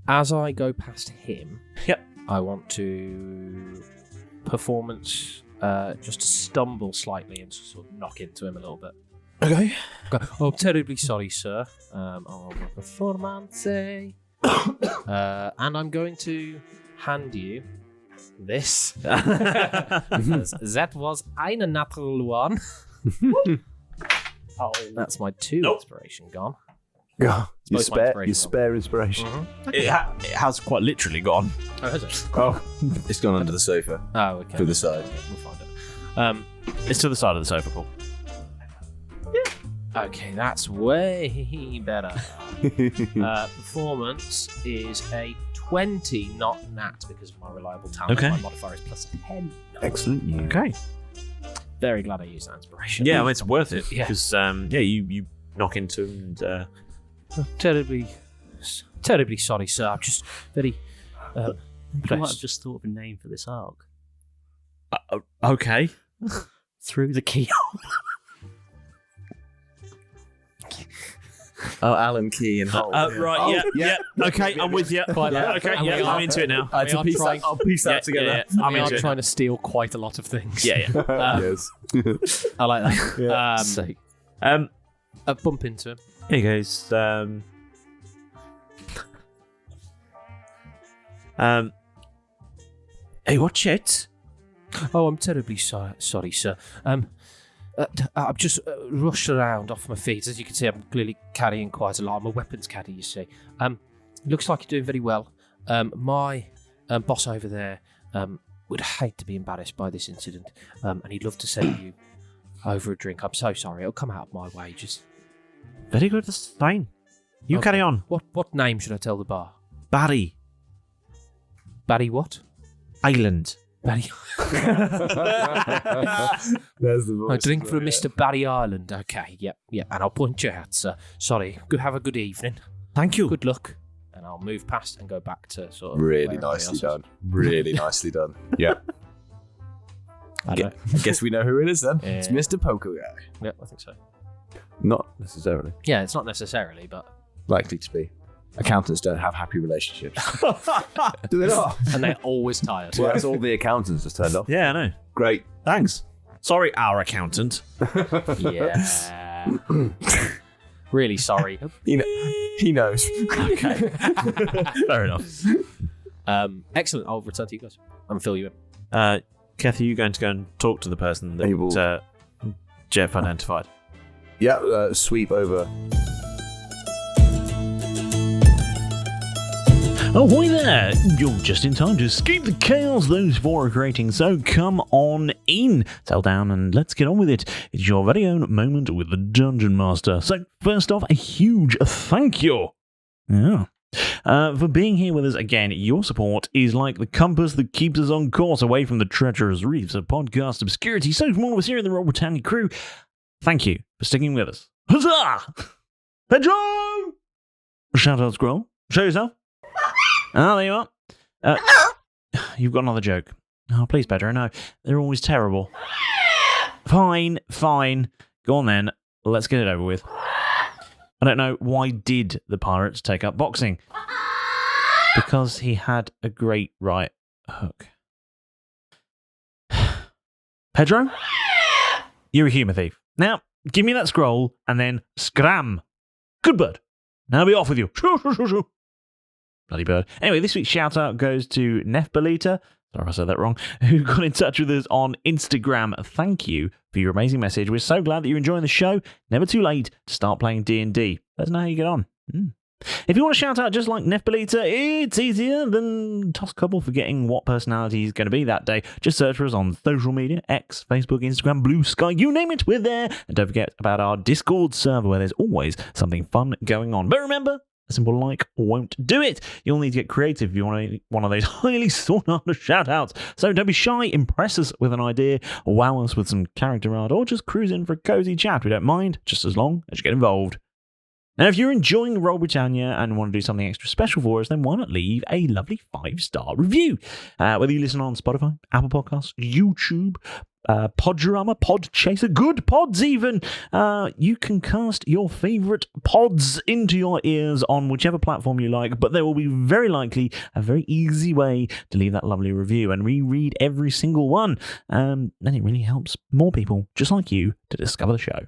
As I go past him, Yep. I want to performance just to stumble slightly and sort of knock into him a little bit. Okay. Go, I'm terribly sorry, sir. On my performance. And I'm going to hand you this. That was eine natural one. That's my 2 inspiration gone. your Both my spare inspiration. inspiration. It has quite literally gone. Oh, has it? Oh, it's gone under the sofa Oh, okay. to the side. We'll find it. It's to the side of the sofa, Paul. Okay, that's way better. Performance is a 20, not nat, because of my reliable talent. Okay. My modifier is plus 10. Excellent news. Okay. Very glad I used that inspiration. Yeah, I mean, it's worth it Yeah. because you knock into him and Terribly sorry, sir. I'm just very You might have impressed. just thought of a name for this arc. okay. Through the keyhole. Oh, Alan Key and Hole. Right, yeah. Okay, I'm with you. Quite like- Okay, and we yeah, are- I'm into it now. I had to piece that, I'll piece that together. I'm We are into it. trying to steal quite a lot of things. Yeah, yeah. Yes. I like that. Sake. I bump into him. Here goes. Hey, watch it. Oh, I'm terribly sorry, sir. I've just rushed around off my feet. As you can see, I'm clearly carrying quite a lot. I'm a weapons caddy, you see. Looks like you're doing very well. My boss over there would hate to be embarrassed by this incident, and he'd love to send you over a drink. I'm so sorry. It'll come out of my wages. Very good. That's fine. You Okay. carry on. What name should I tell the bar? Barry Barry what? Island. Barry. There's the A drink for Mr. Barry Ireland. Okay, yep. And I'll point you out, sir. Sorry. Have a good evening. Thank you. Good luck. And I'll move past and go back to sort of. Really where everybody nicely else is. done. Really nicely done. Yeah. I know. I guess we know who it is then. Yeah. It's Mr. Poker Guy. Yeah, I think so. Not necessarily. Yeah, it's not necessarily, but. Likely to be. Accountants don't have happy relationships. Do they not? And they're always tired. Well, that's all the accountants just turned off. Yeah, I know. Great. Thanks. Sorry, our accountant. Yeah. Really sorry. He knows. Okay. Fair enough. Excellent. I'll return to you guys and fill you in. Kathy, are you going to go and talk to the person He will- that Jeff identified? Yeah, sweep over. Ahoy there! You're just in time to escape the chaos those four are creating, so come on in, settle down and let's get on with it. It's your very own moment with the Dungeon Master. So first off, a huge thank you. Yeah. For being here with us again. Your support is like the compass that keeps us on course away from the treacherous reefs of podcast obscurity. So from all of us here in the Royal Britannia crew, thank you for sticking with us. Huzzah! Pedro! Shout out, Scroll. Show yourself. Oh, there you are. You've got another joke. Oh, please, Pedro, no. They're always terrible. Fine. Go on then. Let's get it over with. I don't know, why did the pirates take up boxing? Because he had a great right hook. Pedro? You're a humour thief. Now, give me that scroll and then scram. Good bird. Now be off with you. Shoo. Bloody bird. Anyway, this week's shout out goes to Nefbelita. Sorry if I said that wrong. Who got in touch with us on Instagram. Thank you for your amazing message. We're so glad that you're enjoying the show. Never too late to start playing D&D. Let us know how you get on. If you want to shout out just like Nefbelita, it's easier than toss couple forgetting what personality he's going to be that day. Just search for us on social media, X, Facebook, Instagram, Blue Sky, you name it, we're there. And don't forget about our Discord server where there's always something fun going on. But remember, a simple like won't do it. You'll need to get creative if you want one of those highly sought after shout outs. So don't be shy, impress us with an idea, wow us with some character art, or just cruise in for a cozy chat. We don't mind, just as long as you get involved. Now, if you're enjoying Roll Britannia and want to do something extra special for us, then why not leave a lovely 5-star review? Whether you listen on Spotify, Apple Podcasts, YouTube, Podurama, Podchaser, Good Pods even, you can cast your favourite pods into your ears on whichever platform you like, but there will be very likely a very easy way to leave that lovely review, and we read every single one, and it really helps more people just like you to discover the show.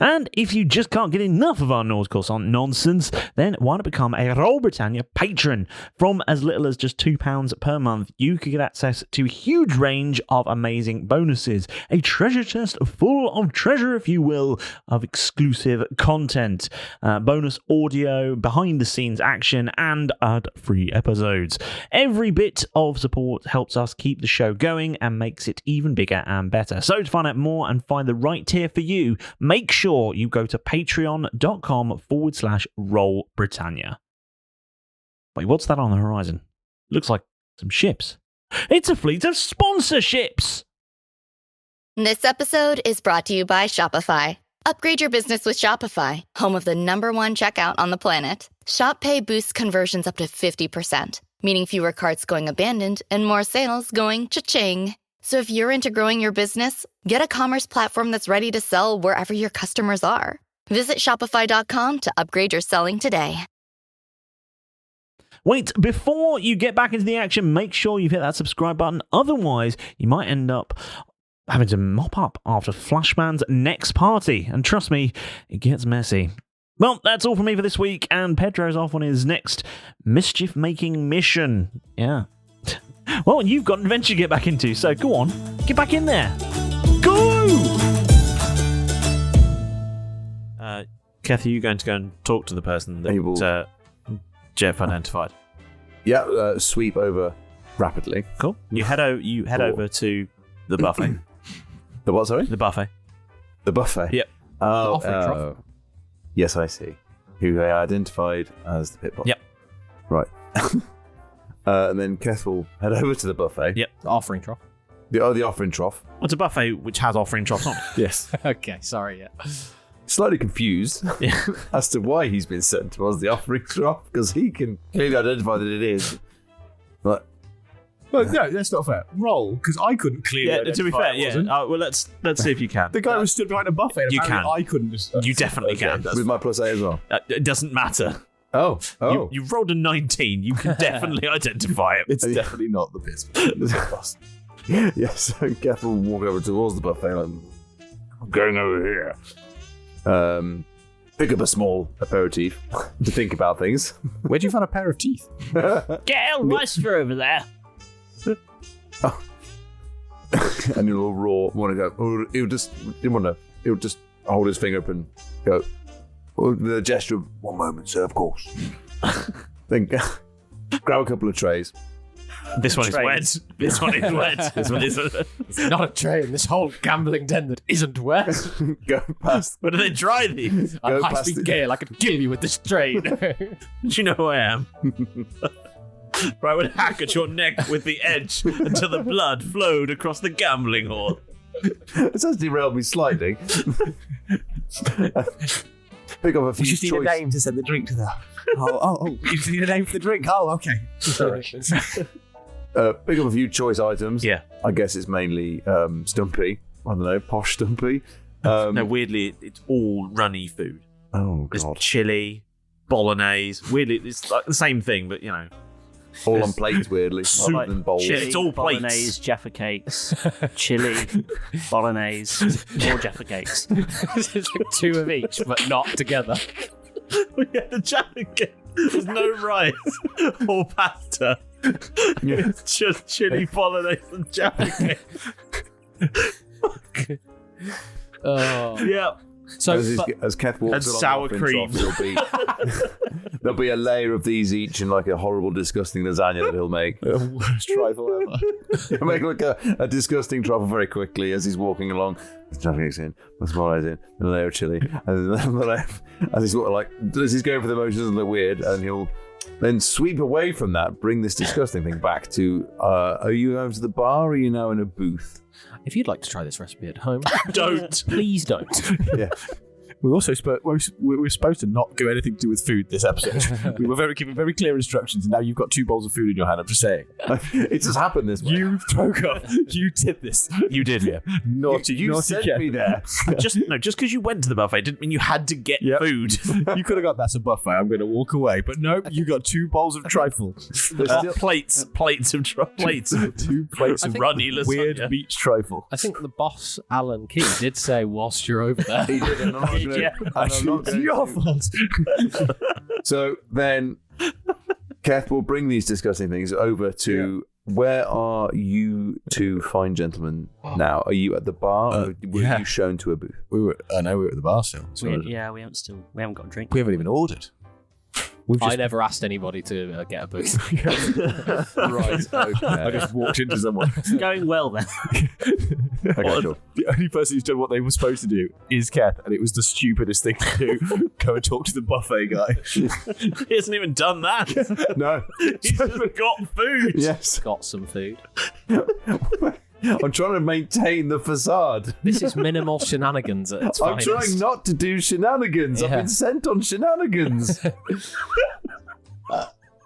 And if you just can't get enough of our nautical nonsense, then why not become a Royal Britannia patron? From as little as just £2 per month, you could get access to a huge range of amazing bonuses. A treasure chest full of treasure, if you will, of exclusive content, bonus audio, behind-the-scenes action, and ad-free episodes. Every bit of support helps us keep the show going and makes it even bigger and better. So to find out more and find the right tier for you, make sure you go to patreon.com/Roll Britannia. Wait, what's that on the horizon? Looks like some ships. It's a fleet of sponsorships! This episode is brought to you by Shopify. Upgrade your business with Shopify, home of the #1 checkout on the planet. Shop Pay boosts conversions up to 50%, meaning fewer carts going abandoned and more sales going cha-ching. So if you're into growing your business, get a commerce platform that's ready to sell wherever your customers are. Visit shopify.com to upgrade your selling today. Wait, before you get back into the action, make sure you've hit that subscribe button. Otherwise, you might end up having to mop up after Flashman's next party. And trust me, it gets messy. Well, that's all from me for this week, and Pedro's off on his next mischief-making mission. Yeah. Well, you've got an adventure to get back into, so go on, get back in there. Go! Kath, are you going to go and talk to the person that Jeff identified? Yeah, sweep over rapidly. Cool. You head over to the buffet. The what, sorry? The buffet. The buffet? Yep. Oh, yes, I see. Who I identified as the pit boss. Yep. Right. And then Keth will head over to the buffet. Yep. The offering trough. The offering trough. It's a buffet which has offering troughs on it. Yes. Okay, sorry, yeah. Slightly confused as to why he's been sent towards the offering trough, because he can clearly identify that it is. But well, no, that's not fair. Roll, because I couldn't clearly identify. To be fair, it wasn't. well, let's see if you can. The guy was stood behind a buffet. And You apparently can. I couldn't. Just, You definitely can. with my plus 8 as well. It doesn't matter. Oh. You rolled a 19. You can definitely identify it. It's definitely not the pit boss. Yes, so Keth will walk over towards the buffet. Like, I'm going over here. Pick up a small aperitif to think about things. Where'd you find a pair of teeth? Get El Meister over there. And he'll roar, want to go. Or he'll just hold his finger up and go. With a gesture of 1 moment, sir, of course. Then grab a couple of trays. This one is wet. This one is wet. This one isn't. It's not a tray in this whole gambling den that isn't wet. Go past. Where do they dry these? I'm Go past high-speed it. Gale. I could kill you with this train. Do you know who I am? I would hack at your neck with the edge until the blood flowed across the gambling hall. This has derailed me slightly. Pick up a few You just need a name to send the drink to that. Oh, you just need a name for the drink. Oh, okay. Sorry. Pick up a few choice items. Yeah. I guess it's mainly Stumpy. I don't know, posh Stumpy. No, weirdly, it's all runny food. Oh, There's God. chili, bolognese. Weirdly, it's like the same thing, but you know. All on plates, weirdly, rather than bowls. Chili. It's all plates. Bolognese, Jaffa cakes, chili, bolognese, more Jaffa cakes. It's like 2 of each, but not together. Yeah, the Jaffa cake. There's no rice or pasta. It's just chili, bolognese, and Jaffa cake. Oh. Yeah. So, As Keth walks and along sour the offering cream. trough, there'll be a layer of these each in like a horrible, disgusting lasagna that he'll make. Worst trifle ever. He'll make like a disgusting truffle very quickly as he's walking along. There's nothing in, there's bolognese in, and a layer of chili. And then as he's sort of like, as he's going for the motions and look weird, and he'll then sweep away from that, bring this disgusting thing back to, are you going to the bar or are you now in a booth? if you'd like to try this recipe at home, Don't. please don't. Yeah. We also we were supposed to not do anything to do with food this episode. We were given very clear instructions, and now you've got 2 bowls of food in your hand. I'm just saying. It just happened this way. You broke up. You did this. You did, yeah. Naughty, You naughty sent Kev. me there. Just because you went to the buffet didn't mean you had to get food. You could have got that's a buffet. I'm going to walk away, but nope. You got 2 bowls of trifle. Plates of plates of 2 plates of runny lasagna. weird beach trifle. I think the boss, Alan Key, did say whilst you're over there. He did, and I'm not gonna- Yeah. and I'm not It's gonna- your fault. So then, Keth will bring these disgusting things over to. Where are you 2 fine gentlemen now? Are you at the bar, or were you shown to a booth? I know we were at the bar still. We haven't got a drink. We haven't even ordered. I never asked anybody to get a booth. Right. Okay. I just walked into someone. It's going well then. Okay, sure. The only person who's done what they were supposed to do is Keth, and it was the stupidest thing to do. Go and talk to the buffet guy. He hasn't even done that. No. He's just got food. Yes. Got some food. I'm trying to maintain the facade. This is minimal shenanigans at its I'm finest. trying not to do shenanigans. I've Yeah. been sent on shenanigans.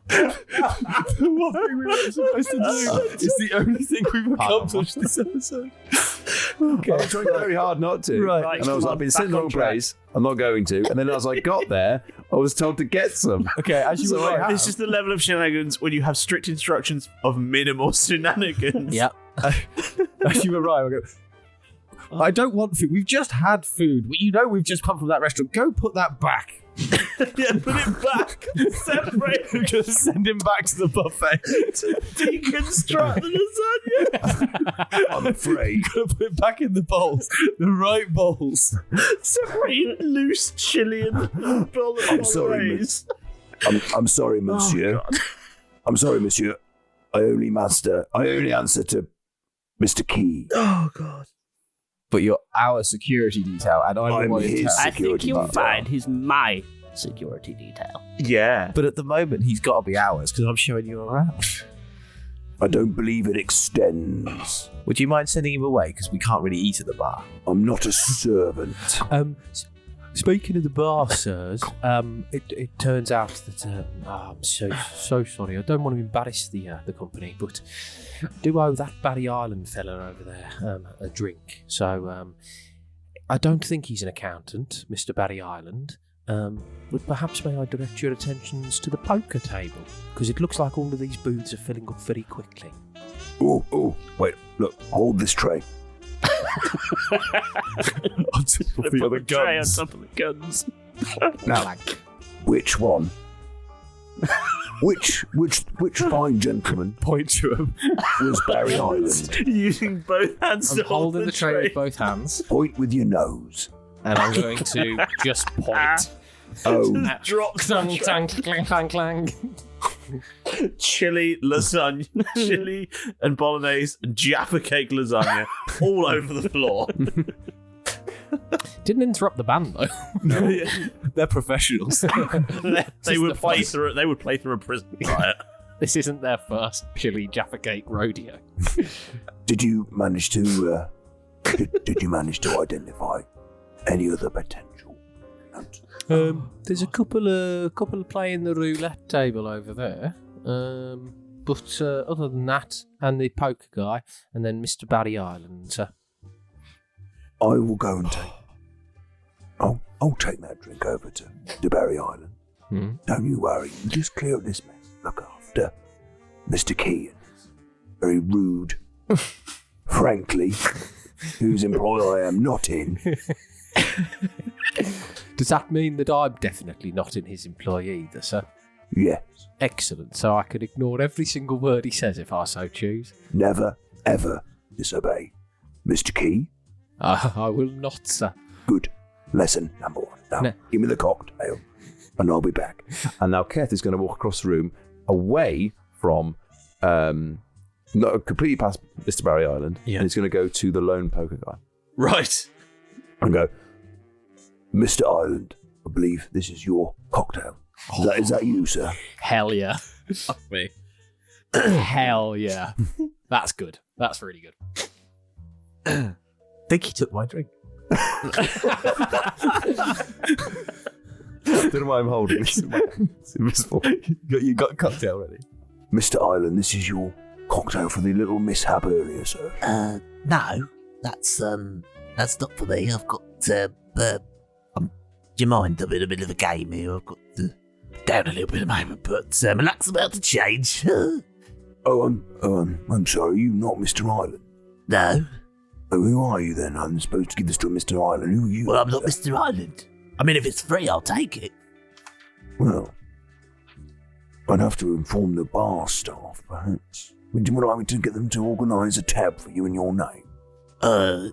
The one thing we were supposed to do is the only thing we've accomplished this episode. Okay. I'm trying very hard not to. Right. And I was like, I've been sent in the wrong place. I'm not going to. And then as I got there, I was told to get some. Okay, as you So were I right. have. This is the level of shenanigans when you have strict instructions of minimal shenanigans. Yep. As you were right. I don't want food. We've just had food. You know we've just come from that restaurant. Go put that back. Yeah, put it back. Separate. Just send him back to the buffet. To deconstruct the lasagna. I'm afraid. You've got to put it back in the bowls. The right bowls. Separate loose chili and I'm sorry, bolognese. I'm sorry, monsieur. I'm sorry, monsieur. I only answer to Mr. Key. Oh, God. But you're our security detail, and I'm the I'm one in his town. I think security you'll detail. find he's my security detail. Yeah. But at the moment, he's got to be ours because I'm showing you around. I don't believe it extends. Would you mind sending him away because we can't really eat at the bar? I'm not a servant. Speaking of the bar, sirs, it turns out that I'm so sorry. I don't want to embarrass the company, but I do owe that Barry Island fella over there a drink. So I don't think he's an accountant, Mr. Barry Island. But perhaps may I direct your attentions to the poker table, because it looks like all of these booths are filling up very quickly. Oh, wait, look, hold this tray. On top of the other Tray on guns. top of the guns. Now, which one? Which fine gentleman Point to him. was Barry Island? Using both hands I'm to hold holding the tray with both hands, Point with your nose. and I'm going to just point. Oh, Drop Clang, clang, clang, clang, clang. chili lasagna, chili and bolognese and Jaffa cake lasagna all over the floor. Didn't interrupt the band though. No, they're professionals. they would play through. They would play through a prison riot. This isn't their first chili Jaffa cake rodeo. did you manage to identify any other potential? There's a couple of playing the roulette table over there. But other than that, and the poker guy, and then Mr. Barry Island. I will go and take. I'll take that drink over to Barry Island. Don't you worry. You just clear up this mess. Look after Mr. Key and his very rude, frankly, whose employ I am not in. Does that mean that I'm definitely not in his employ either, sir? Yes. Excellent. So I can ignore every single word he says if I so choose. Never, ever disobey. Mr. Key, I will not, sir. good. Lesson number 1. Now, No. give me the cocktail, and I'll be back. And now Keth is going to walk across the room away from, not completely past Mr. Barry Island, Yeah. and he's going to go to the lone poker guy. Right. And go, Mr. Island, I believe this is your cocktail. Is that you, sir? Hell yeah. Fuck me. Hell yeah. That's good. That's really good. think he took my drink. Don't know why I'm holding this. It's invisible. You got a cocktail ready? Mr. Island, this is your cocktail for the little mishap earlier, sir. No, that's not for me. I've got, do you mind? I'm in the middle of a game here. I've got down a little bit at the moment, but my luck's about to change. I'm sorry, you not Mr. Island? No. Oh, who are you then? I'm supposed to give this to Mr. Island. Who are you? Well, I'm not Mr. Island. I mean, if it's free, I'll take it. Well, I'd have to inform the bar staff, perhaps. Would you like me to get them to organise a tab for you in your name?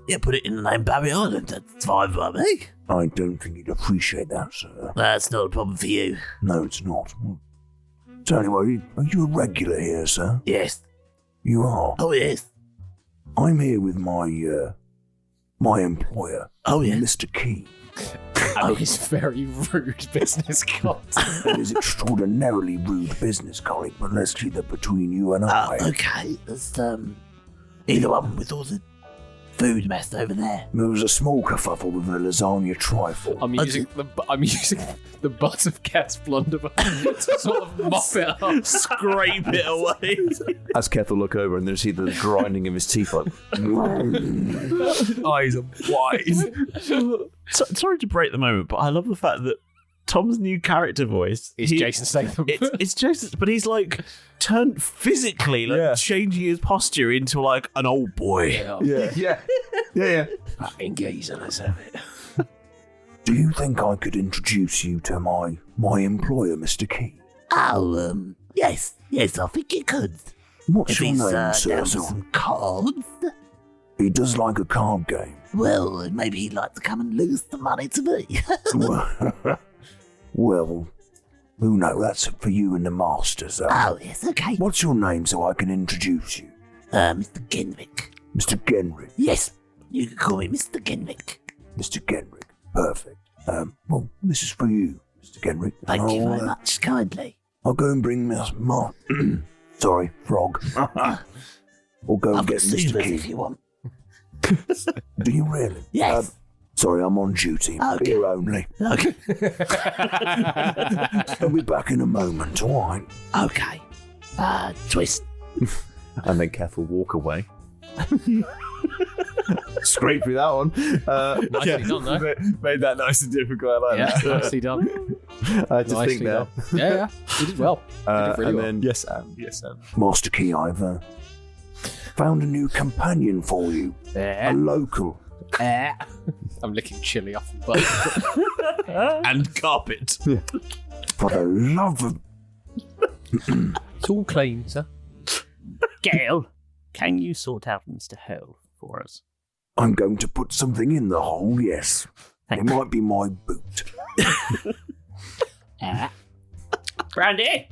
Yeah, put it in the name Barry Island. That's fine by me. I don't think you'd appreciate that, sir. That's not a problem for you. No, it's not. So anyway, are you a regular here, sir? Yes. You are? Oh, yes. I'm here with my employer. Oh, yes. Mr. Key. And his very rude business contact. It is extraordinarily rude business, colleague, but let's keep that between you and I. Okay. There's, either one with all the food mess over there. There was a small kerfuffle with a lasagna trifle. I'm using the butt of Cat's blunderbuss to sort of mop it up, scrape it away. As Keth will look over and then see the grinding of his teeth like eyes are wide. Sorry to break the moment, but I love the fact that Tom's new character voice is Jason Statham. It's Jason, but he's like turned physically, like changing his posture into like an old boy. Yeah. Fucking geezer, let's have it. Do you think I could introduce you to my employer, Mr. Key? Oh, yes, I think you could. What's if your he's, name, sir? Down with some cards. He does like a card game. Well, maybe he'd like to come and lose the money to me. Well, who knows? That's for you and the masters. Oh, yes, okay. What's your name so I can introduce you? Mr. Genrick. Mr. Genrick? Yes, you can call me Mr. Genrick. Mr. Genrick, perfect. Well, this is for you, Mr. Genrick. Thank you very much, kindly. I'll go and bring sorry, frog. Or go and get Mr. Key. If you want. Do you really? Yes. Sorry, I'm on duty. Okay. Here only. Okay. I'll be back in a moment, all right? Okay. Twist. And then Keth will walk away. Scrape through that one. Nicely done, though. Made that nice and difficult. I like that. Nicely done. I had to think there. Yeah, you did well. You did really well. Then Yes, Sam. Master Key, I've found a new companion for you. A local. I'm licking chili off the butt. And carpet. For the love of... It's all clean, sir. Gale, can you sort out Mr. Hole for us? I'm going to put something in the hole, yes. It might be my boot. Brandy,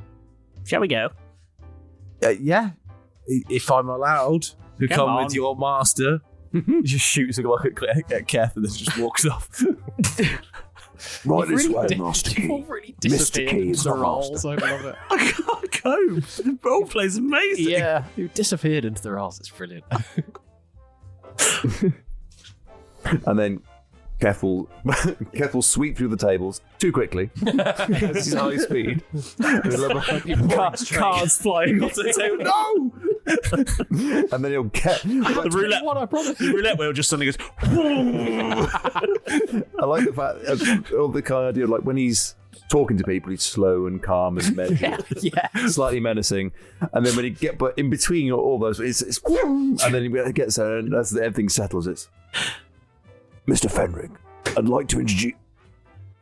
shall we go? Yeah. If I'm allowed to come on. with your master. He just shoots a look at Keth and then just walks off. Right this way, Master Key. Really Mr. Key is the the rolls. master. I love it. I can't cope. The role play's amazing. Yeah, you disappeared into the rolls. It's brilliant. And then Keth will sweep through the tables too quickly. This is high speed. Cards flying off the table. No! And then he'll get The roulette. What I promised. The roulette wheel just suddenly goes. I like the fact of the kind of idea of like when he's talking to people, he's slow and calm and measured, slightly menacing. And then when he but in between all those, it's and then he gets there and that's everything settles. It's Mr. Fenric, I'd like to introduce...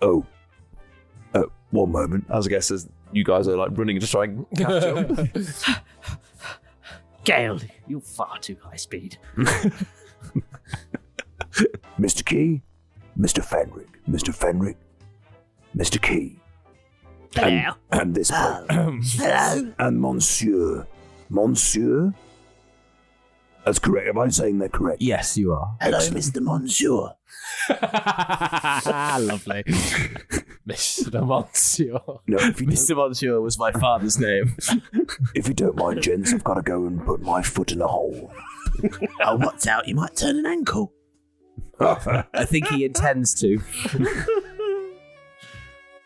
one moment. as I guess as you guys are like running to try and catch up. Gale, you're far too high speed. Mr. Key, Mr. Fenric, Mr. Fenric, Mr. Key. Hello. And this Hello. and Monsieur. Monsieur? That's correct. Am I saying that correct? Yes, you are. Hello, Mr. Monsieur. Lovely. Mr. Monsieur. No, if you, Mr. Monsieur was my father's name. if you don't mind, gents, I've got to go and put my foot in a hole. Oh, what's out? You might turn an ankle. I think he intends to.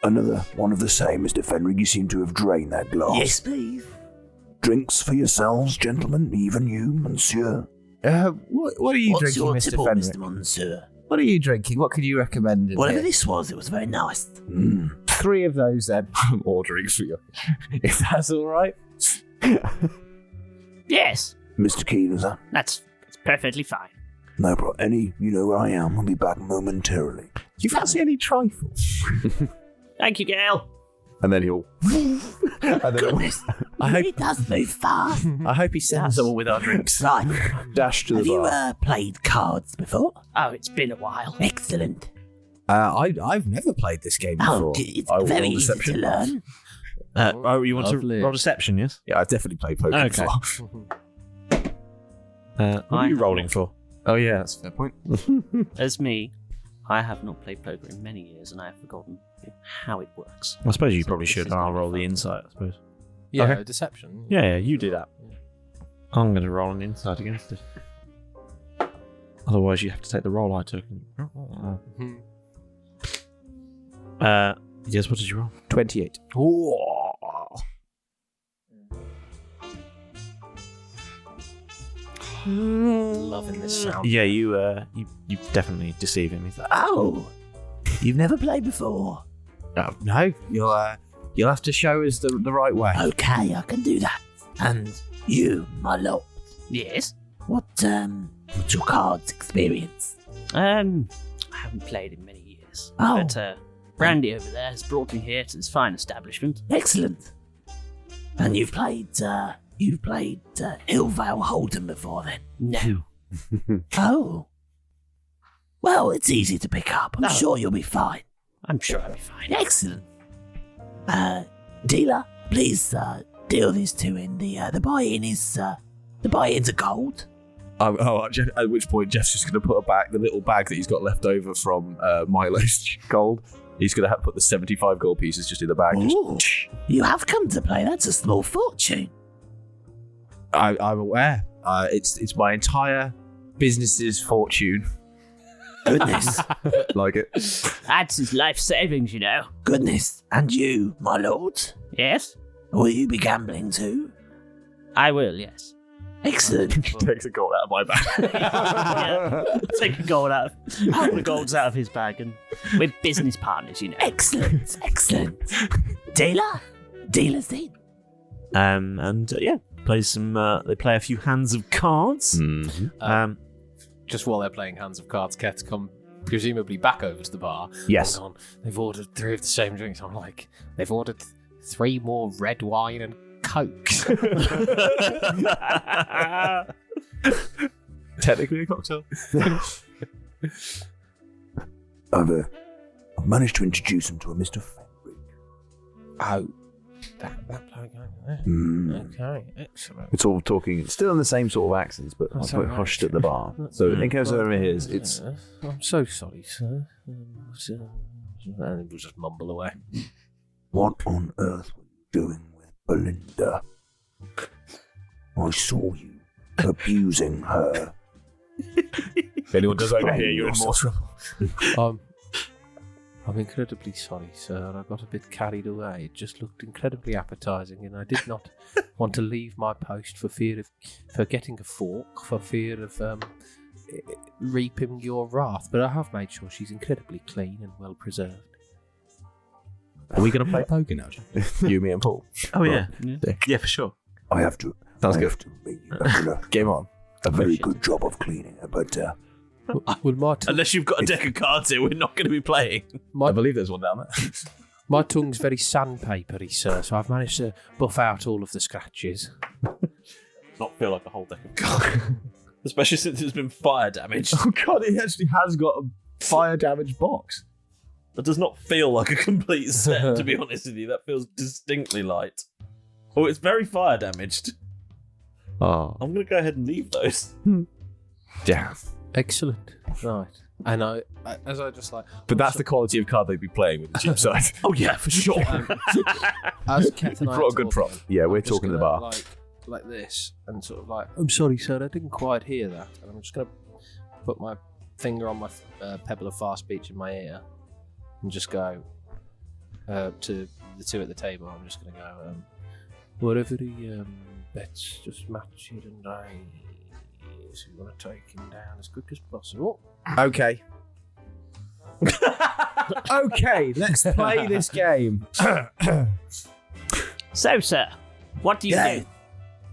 Another one of the same, Mr. Fenric. You seem to have drained that glass. Yes, please. Drinks for yourselves, gentlemen, even you, monsieur. What are you What's drinking, your Mr. tipple, Fenric? Mr. Monsieur? What are you drinking? What could you recommend? Whatever this was, it was very nice. 3 of those, then. I'm ordering for you, if that's all right. Yes, Mr. Keener, that's perfectly fine. no problem. You know where I am. I'll be back momentarily. Do you fancy any trifle? Thank you, Gail. And then he'll. Goodness, he does move fast. I hope he sends someone with our drinks. Right. Dash to the Have you bar. played cards before? Oh, it's been a while. Excellent. I've never played this game before. Oh, it's I will very roll easy to deception. learn. You want Lovely. to roll deception, yes? Yeah, I've definitely played poker Okay. before. What are you rolling for? Oh yeah, that's a fair point. As me, I have not played poker in many years, and I have forgotten how it works. I suppose you So probably this should. is I'll gonna be roll the fun. insight, I suppose. Yeah, Okay. deception. Yeah, you do that. I'm going to roll an insight against it. Otherwise, you have to take the roll I took. Yes, what did you roll? 28. Loving this sound. Yeah, you definitely deceive him. He's like, Oh, you've never played before? No, you'll have to show us the right way. Okay, I can do that. And you, my lord, Yes. what's your cards experience? I haven't played in many years. Oh. But Brandy over there has brought me here to this fine establishment. Excellent. And you've played Ilvale Hold'em before then? No. Oh. Well, it's easy to pick up. I'm sure you'll be fine. I'm sure I'll be fine. Excellent. Dealer, please deal these two in. The buy-in is the buy-in's a gold. Jeff, at which point Jeff's just going to put the little bag that he's got left over from Milo's gold. He's going to put the 75 gold pieces just in the bag. Ooh, you have come to play. That's a small fortune. I'm aware. It's my entire business's fortune. Goodness. Like it. That's his life savings, you know. Goodness. And you, my lord, Yes? will you be gambling too? I will, yes. Excellent. Takes a gold out of my bag. Yeah. Take a gold out of the gold's out of his bag, and we're business partners, you know. Excellent. Excellent. Dealer's in. plays some. They play a few hands of cards. Mm-hmm. Just while they're playing hands of cards, Keth's come presumably back over to the bar. Yes. Hold on. They've ordered 3 of the same drinks. I'm like, they've ordered 3 more red wine and Coke. Technically a cocktail. I've managed to introduce him to a Mr. Fenric. Oh, that bloke over there. Okay, excellent. It's all talking, still in the same sort of accents, but That's like all right. hushed at the bar. So in case over hears, it's I'm so sorry, sir. And we'll just mumble away. What on earth were you doing with Belinda? I saw you abusing her. If anyone does overhear, you're in more trouble. I'm incredibly sorry, sir. I got a bit carried away. It just looked incredibly appetizing, and I did not want to leave my post for fear of forgetting a fork, for fear of reaping your wrath. But I have made sure she's incredibly clean and well preserved. Are we going to play poker now, Jeff? You, me, and Paul. Oh yeah, Sick. yeah, for sure. I have to. Sounds I good. have to admit, you've done Game on. a very good job of cleaning her, but Well, my Unless you've got a deck of cards here, we're not going to be playing. I believe there's one down there. my tongue's very sandpapery, sir, so I've managed to buff out all of the scratches. Not feel like a whole deck of cards, especially since it's been fire damaged. Oh god, he actually has got a fire damage box. That does not feel like a complete set, to be honest with you. That feels distinctly light. Oh, it's very fire damaged. Oh, I'm going to go ahead and leave those. damn. Excellent. Right. And as I just like... But that's the quality of card they'd be playing with the cheap side. Oh yeah, for sure. As Keth and I Brought are a good talking, prop. yeah, we're I'm just talking in the gonna, bar. like this, and sort of like, I'm sorry, sir, I didn't quite hear that. And I'm just going to put my finger on my pebble of fast speech in my ear and just go to the two at the table. I'm just going to go, whatever the bets, just match it and I. So you want to take him down as quick as possible. Okay. Okay, let's play this game. So, sir, what do you do?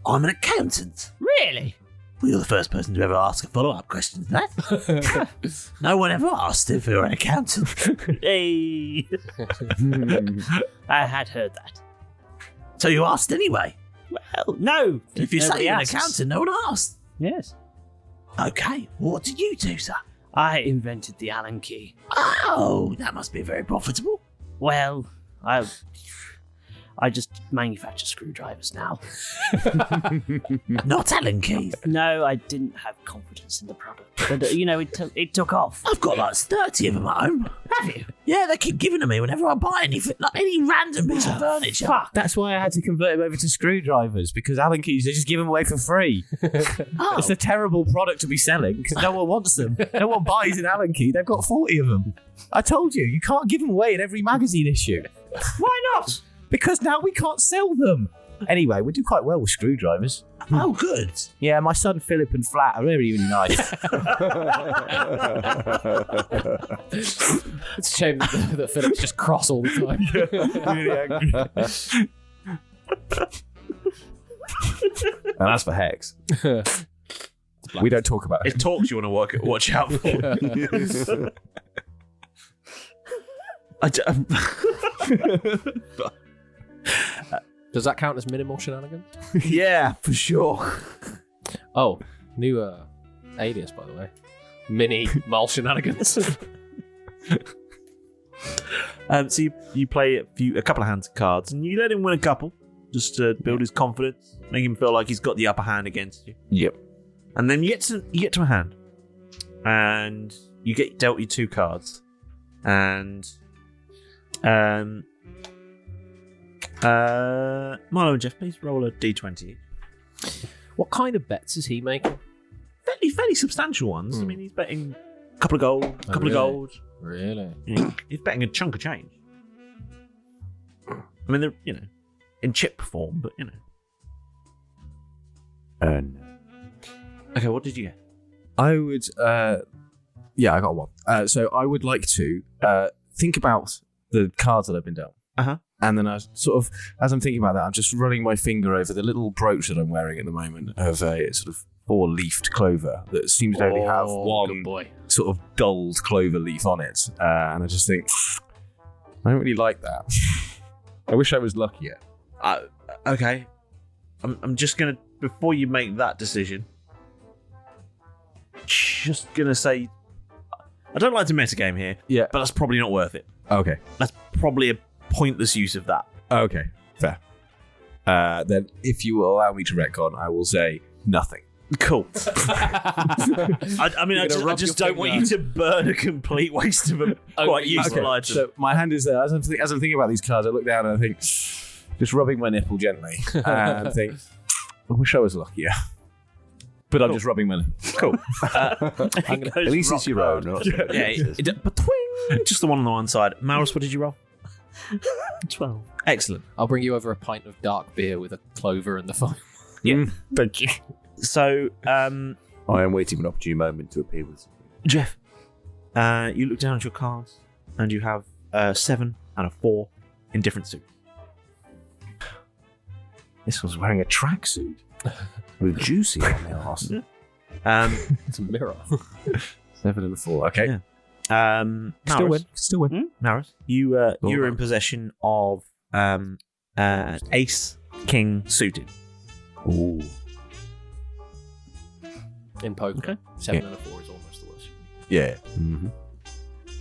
I'm an accountant. Really? Well, you're the first person to ever ask a follow-up question to that. No one ever asked if you're an accountant. Hey. I had heard that. So you asked anyway? Well, no. If you say you're an asks. accountant, no one asked. Yes. Okay, what did you do, sir? I invented the Allen key. Oh, that must be very profitable. Well, I just manufacture screwdrivers now. Not Allen keys. No, I didn't have confidence in the product. But, it took off. I've got like 30 of them at home. Have you? Yeah, they keep giving them to me whenever I buy anything, like any random piece of furniture. Fuck. That's why I had to convert him over to screwdrivers, because Allen keys, they just give them away for free. It's a terrible product to be selling because no one wants them. No one buys an Allen key. They've got 40 of them. I told you, you can't give them away in every magazine issue. Why not? Because now we can't sell them. Anyway, we do quite well with screwdrivers. Oh, good. Yeah, my son Philip and Flat are really nice. It's a shame that Philip's just cross all the time. Really angry. And as for Hex, we don't talk about it. It talks you want to watch out for. Does that count as minimal shenanigans? Yeah, for sure. Oh, new alias, by the way. Mini mall shenanigans. So you play a couple of hands of cards, and you let him win a couple, just to build his confidence, make him feel like he's got the upper hand against you. Yep. And then you get to a hand, and you get dealt your 2 cards, and Milo and Jeff, please roll a d20. What kind of bets is he making? Fairly substantial ones. I mean, he's betting a couple of gold, a couple of gold. Really? He's betting a chunk of change. I mean, they're, in chip form, but, No. Okay, what did you get? I would, yeah, I got one. So I would like to think about the cards that I've been dealt. Uh-huh. And then I sort of, as I'm thinking about that, I'm just running my finger over the little brooch that I'm wearing at the moment of a sort of 4-leafed clover that seems to only have one sort of dulled clover leaf on it. And I just think, I don't really like that. I wish I was luckier. Okay. I'm just going to, before you make that decision, just going to say, I don't like to metagame here, but that's probably not worth it. Okay. That's probably a pointless use of that. Okay, fair. Then if you will allow me to retcon, I will say nothing. Cool. I just don't want you to burn a complete waste of a quite useful item. So my hand is there. As I'm thinking about these cards, I look down and I think, just rubbing my nipple gently, and think, I wish I was luckier. But I'm just rubbing my nipple. Cool. At least it's your own. Just the one on the one side. Maris, what did you roll? 12. Excellent. I'll bring you over a pint of dark beer with a clover in the fire. Yeah. Thank you. So, I am waiting for an opportune moment to appear with something. Jeff, you look down at your cards, and you have a 7 and a 4 in different suits. This one's wearing a tracksuit with juicy on the arse. It's a mirror. 7 and a 4. Okay. Yeah. Still win. Maris, you're in possession of ace king suited. Ooh. In poker, Okay. 7 and a 4 is almost the worst. Yeah. Mm-hmm.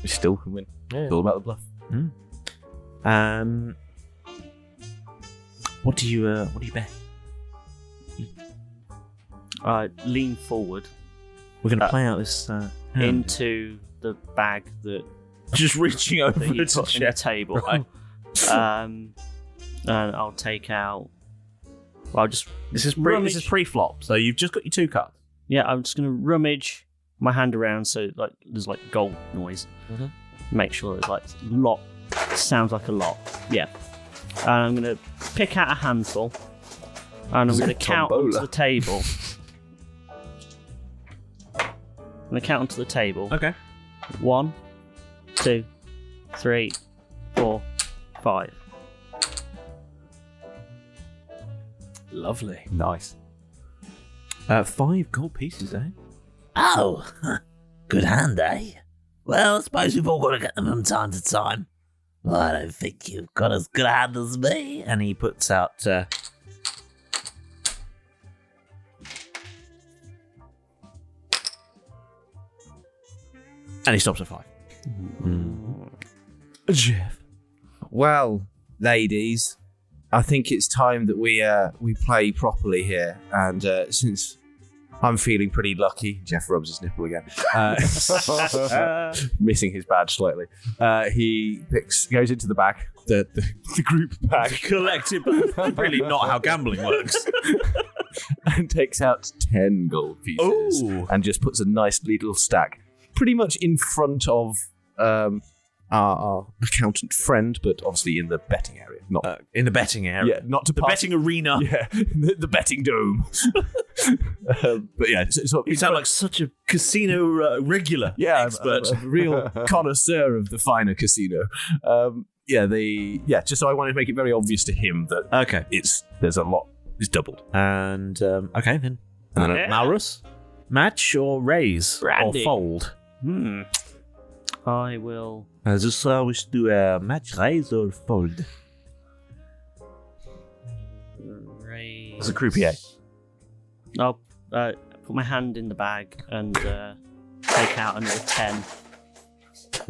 We still can win. Yeah. It's all about the bluff. What do you bet? Lean forward We're going to play out this into the bag that just reaching over that you to put on the table. Right. And I'll take out. Well, I'll just This is rummage. pre-flop, so you've just got your 2 cards. Yeah, I'm just going to rummage my hand around so like there's like gold noise. Make sure it's like lot sounds like a lot. Yeah. And I'm gonna pick out a handful, and I'm gonna count onto the table. I'm gonna count onto the table. Okay. 1, 2, 3, 4, 5. Lovely. Nice. 5 gold pieces, eh? Oh, good hand, eh? Well, I suppose we've all got to get them from time to time. Well, I don't think you've got as good a hand as me. And he puts out. And he stops at 5. Jeff. Well, ladies, I think it's time that we play properly here. And since I'm feeling pretty lucky, Jeff rubs his nipple again, missing his badge slightly. He goes into the bag, the group bag, Collected, but really not how gambling works. and takes out 10 gold pieces. Ooh. And just puts a nice little stack pretty much in front of our accountant friend, but obviously in the betting area, not In the betting area. yeah, not to The betting arena. yeah, the betting dome. But yeah, You sound like such a casino regular expert. I'm a real connoisseur of the finer casino. Just so I wanted to make it very obvious to him that Okay. there's a lot. It's doubled. And, okay then. And then Malrus? Match or raise? Brandy. Or fold? I will Just wish to do a match, raise or fold? raise. As a croupier. I'll put my hand in the bag and take out another 10.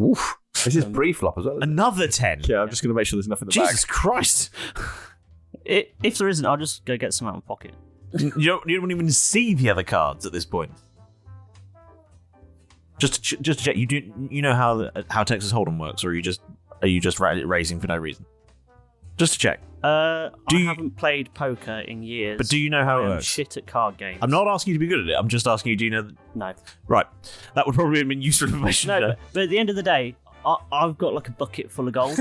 Oof. This is pre-flop as well. Another 10? Yeah, I'm just going to make sure there's enough in the bag. Jesus Christ! If there isn't, I'll just go get some out of my pocket. You don't even see the other cards at this point. Just to check, you know how Texas Hold'em works, or are you just raising for no reason? Just to check. I haven't played poker in years. But do you know how it I am works? shit at card games. I'm not asking you to be good at it. I'm just asking you, do you know? No. Right. That would probably have been useful information. No, but at the end of the day, I've got like a bucket full of gold.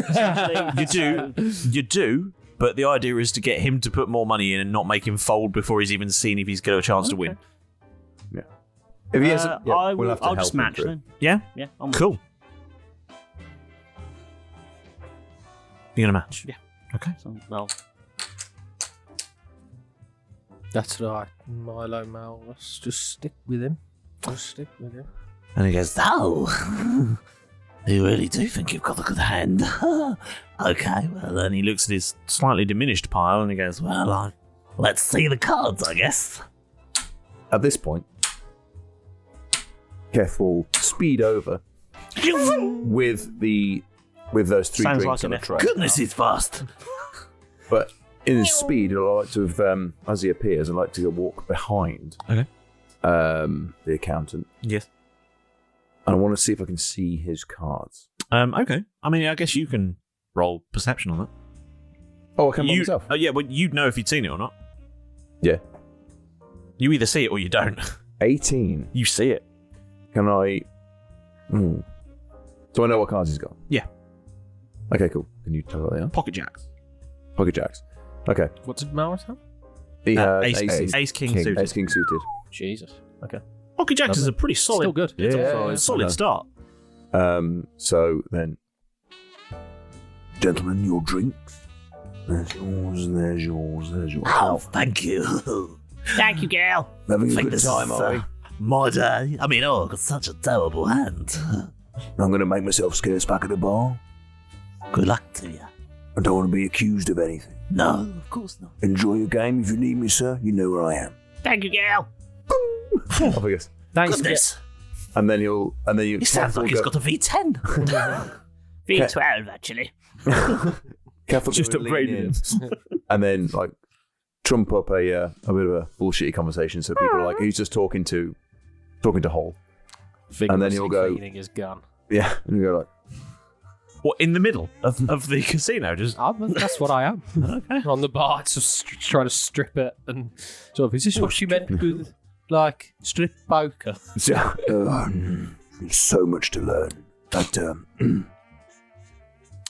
You do. But the idea is to get him to put more money in and not make him fold before he's even seen if he's got a chance to win. Yeah. If he hasn't, we'll have to I'll help just him match through. then. Yeah? Yeah. Cool. You're going to match? Yeah. Okay. So, well, That's right, Milo Mal. Let's just stick with him. And he goes, Oh, you really do think you've got a good hand? Okay, well, then he looks at his slightly diminished pile and he goes, well, let's see the cards, I guess. At this point, Keth will speed over with those 3 Sounds drinks like on an a tray. Goodness, he's fast. But in his speed, I like to have, as he appears, I like to go walk behind the accountant. Yes. And I want to see if I can see his cards. Okay. I mean, I guess you can roll perception on that. Oh, I can roll myself? Yeah, well, you'd know if you'd seen it or not. Yeah. You either see it or you don't. 18. You see it. Can I... Do I know what cards he's got? Yeah. Okay, cool. Can you tell what they are? Pocket jacks. Pocket jacks. Okay. What did Malrus have? He has Ace King suited. Ace King suited. Jesus. Okay. Pocket jacks is a pretty solid, Still good. solid start. So then... Gentlemen, your drinks. There's yours, there's yours, there's yours. Oh, thank you. thank you, girl. Having a Think good this time, is, are we? my day. I mean, I've got such a terrible hand. I'm going to make myself scarce back at the bar. Good luck to you. I don't want to be accused of anything. No, of course not. Enjoy your game. If you need me, sir, you know where I am. Thank you, girl. Off he goes. Thanks. Goodness. And then you. He sounds like he's got a V10. V12, actually. Just upgraded him. And then, like, trump up a bit of a bullshitty conversation so people are like, he's just talking to Hole. And then he'll go, cleaning his gun. yeah, and he'll go like, What, in the middle of the casino? Just That's what I am. Okay. On the bar, just trying to strip it and sort of. Is this what she meant with like strip poker? There's so much to learn. But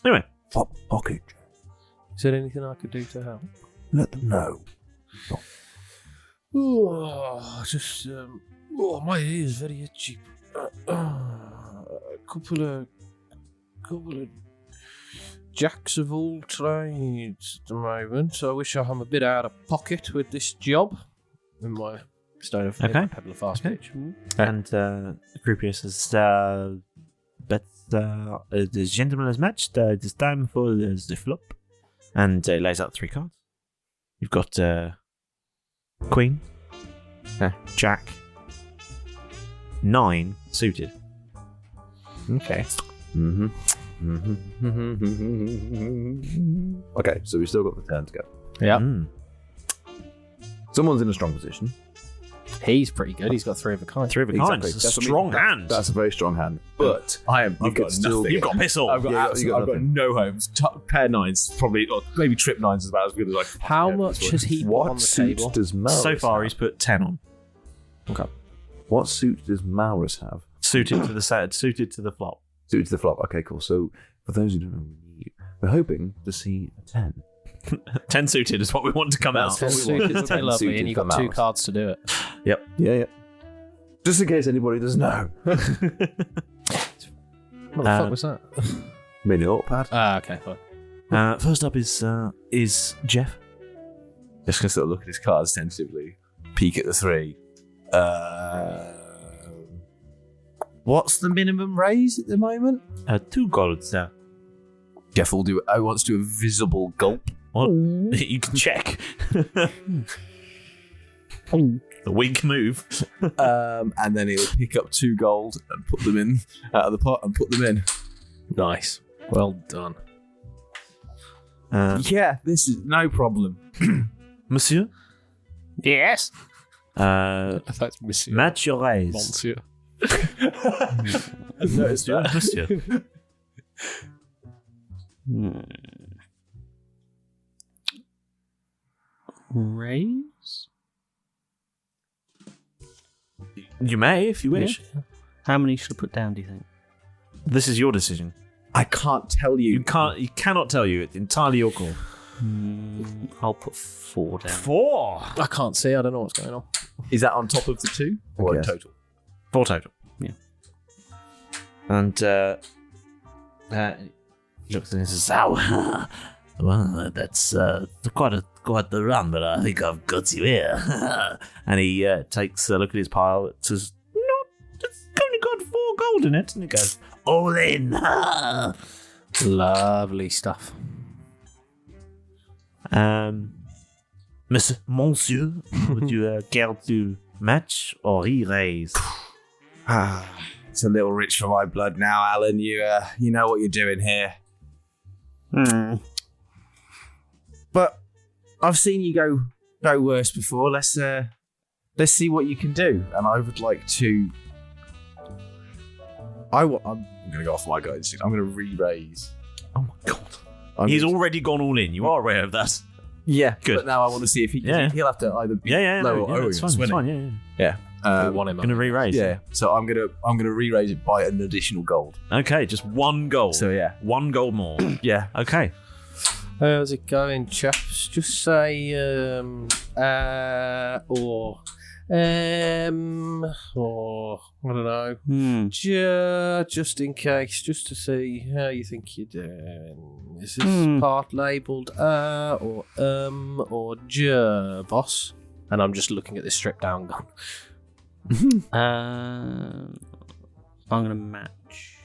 Anyway, pocket. Is there anything I could do to help? Let them know. Just my ear is very itchy. A couple of jacks of all trades at the moment. So I wish I'm a bit out of pocket with this job. In my stone of pebble of fast pitch. And the croupier says, but the gentleman has matched. It is time for the flop. And lays out 3 cards. You've got Queen, Jack, 9 suited. Okay. Okay, so we still got the turn to go. Yeah. Someone's in a strong position. He's pretty good. He's got 3 of a kind. 3 of a kind. Exactly. That's a strong hand. That's a very strong hand. But I've got nothing. You've got pistol. I've got no homes. Pair 9s, probably, or maybe trip 9s is about as good as like. How much has he put what on the suit table? does Malrus So far, have? he's put 10 on. Okay. What suit does Malrus have? Suited to the set. Suited to the flop. Suited to the flop. Okay, cool. So for those who don't know, we're hoping to see a 10. 10 suited is what we want to come out. 10 suited is lovely, suited and you've for got 2 Malrus. cards to do it. Yep. Yeah. Just in case anybody doesn't know. What the fuck was that? Mini notepad. Okay, fine. First up is Jeff. Just gonna sort of look at his cards tentatively, peek at the 3. What's the minimum raise at the moment? 2 gold, sir. Jeff will do. I wants to do a visible gulp. What? You can check. The wink move. And then he'll pick up 2 gold and put them in out of the pot and put them in. Nice. Well done. Yeah, this is no problem. Monsieur? Yes. I thought it's Monsieur. Match your raise. Monsieur. I've noticed that. Monsieur. Raise? You may, if you wish. Yeah. How many should I put down, do you think? This is your decision. I can't tell you. You cannot tell you. It's entirely your call. I'll put 4 down. 4? I can't see. I don't know what's going on. Is that on top of the 2 or in total? 4 total. Yeah. And he looks and he says, Oh, well, that's quite the run, but I think I've got you here. and he takes a look at his pile. It says, it's only got 4 gold in it. And he goes, all in. Lovely stuff. Monsieur, would you care to match or re-raise? It's a little rich for my blood now, Alan. You know what you're doing here. But I've seen you go worse before. Let's see what you can do. And I would like to. I'm going to go off my gut instinct. I'm going to re-raise. Oh my god. He's already gone all in. You are aware of that. Yeah, good. But now I want to see if he'll have to either be low or it's fine. Yeah. We want him. Gonna re-raise. Yeah. So I'm gonna re-raise it by an additional gold. Okay, just 1 gold. So yeah, 1 gold more. Yeah. Okay. How's it going, chaps? Just say or I don't know. Just in case, just to see how you think you're doing. Is this part labelled or J, boss? And I'm just looking at this stripped down gun. I'm going to match.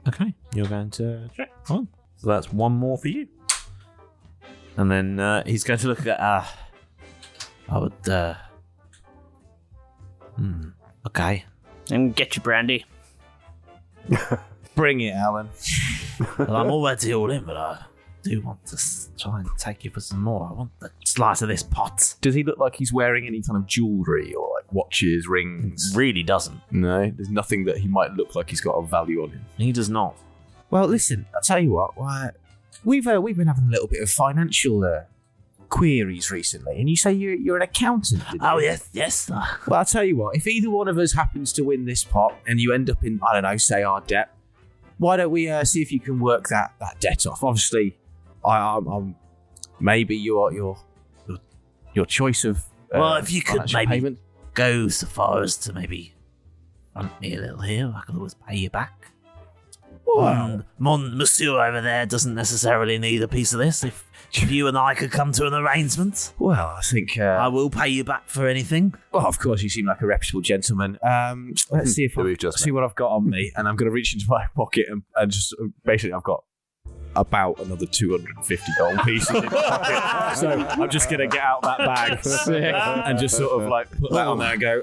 Okay, you're going to check. Oh, so that's 1 more for you. And then he's going to look at. I would. Okay. And get your brandy. Bring it, Alan. Well, I'm already all in, but I do want to try and take you for some more. I want the slice of this pot. Does he look like he's wearing any kind of jewellery or like watches, rings? Really doesn't. No, there's nothing that he might look like he's got a value on him. He does not. Well, listen, I'll tell you what. We've been having a little bit of financial queries recently, and you say you're an accountant. Oh, yes. Well, I'll tell you what. If either one of us happens to win this pot, and you end up in, I don't know, say our debt, why don't we see if you can work that debt off? Obviously, I'm maybe your choice of well, if you could maybe payment. Go so far as to maybe front me a little here, I can always pay you back. Monsieur over there doesn't necessarily need a piece of this. If you and I could come to an arrangement, Well, I think I will pay you back for anything. Well, of course, you seem like a reputable gentleman. Let's see if see what I've got on me, and I'm going to reach into my pocket and just basically I've got about another 250 gold pieces in my pocket. So I'm just going to get out that bag and just sort of like put that on there and go,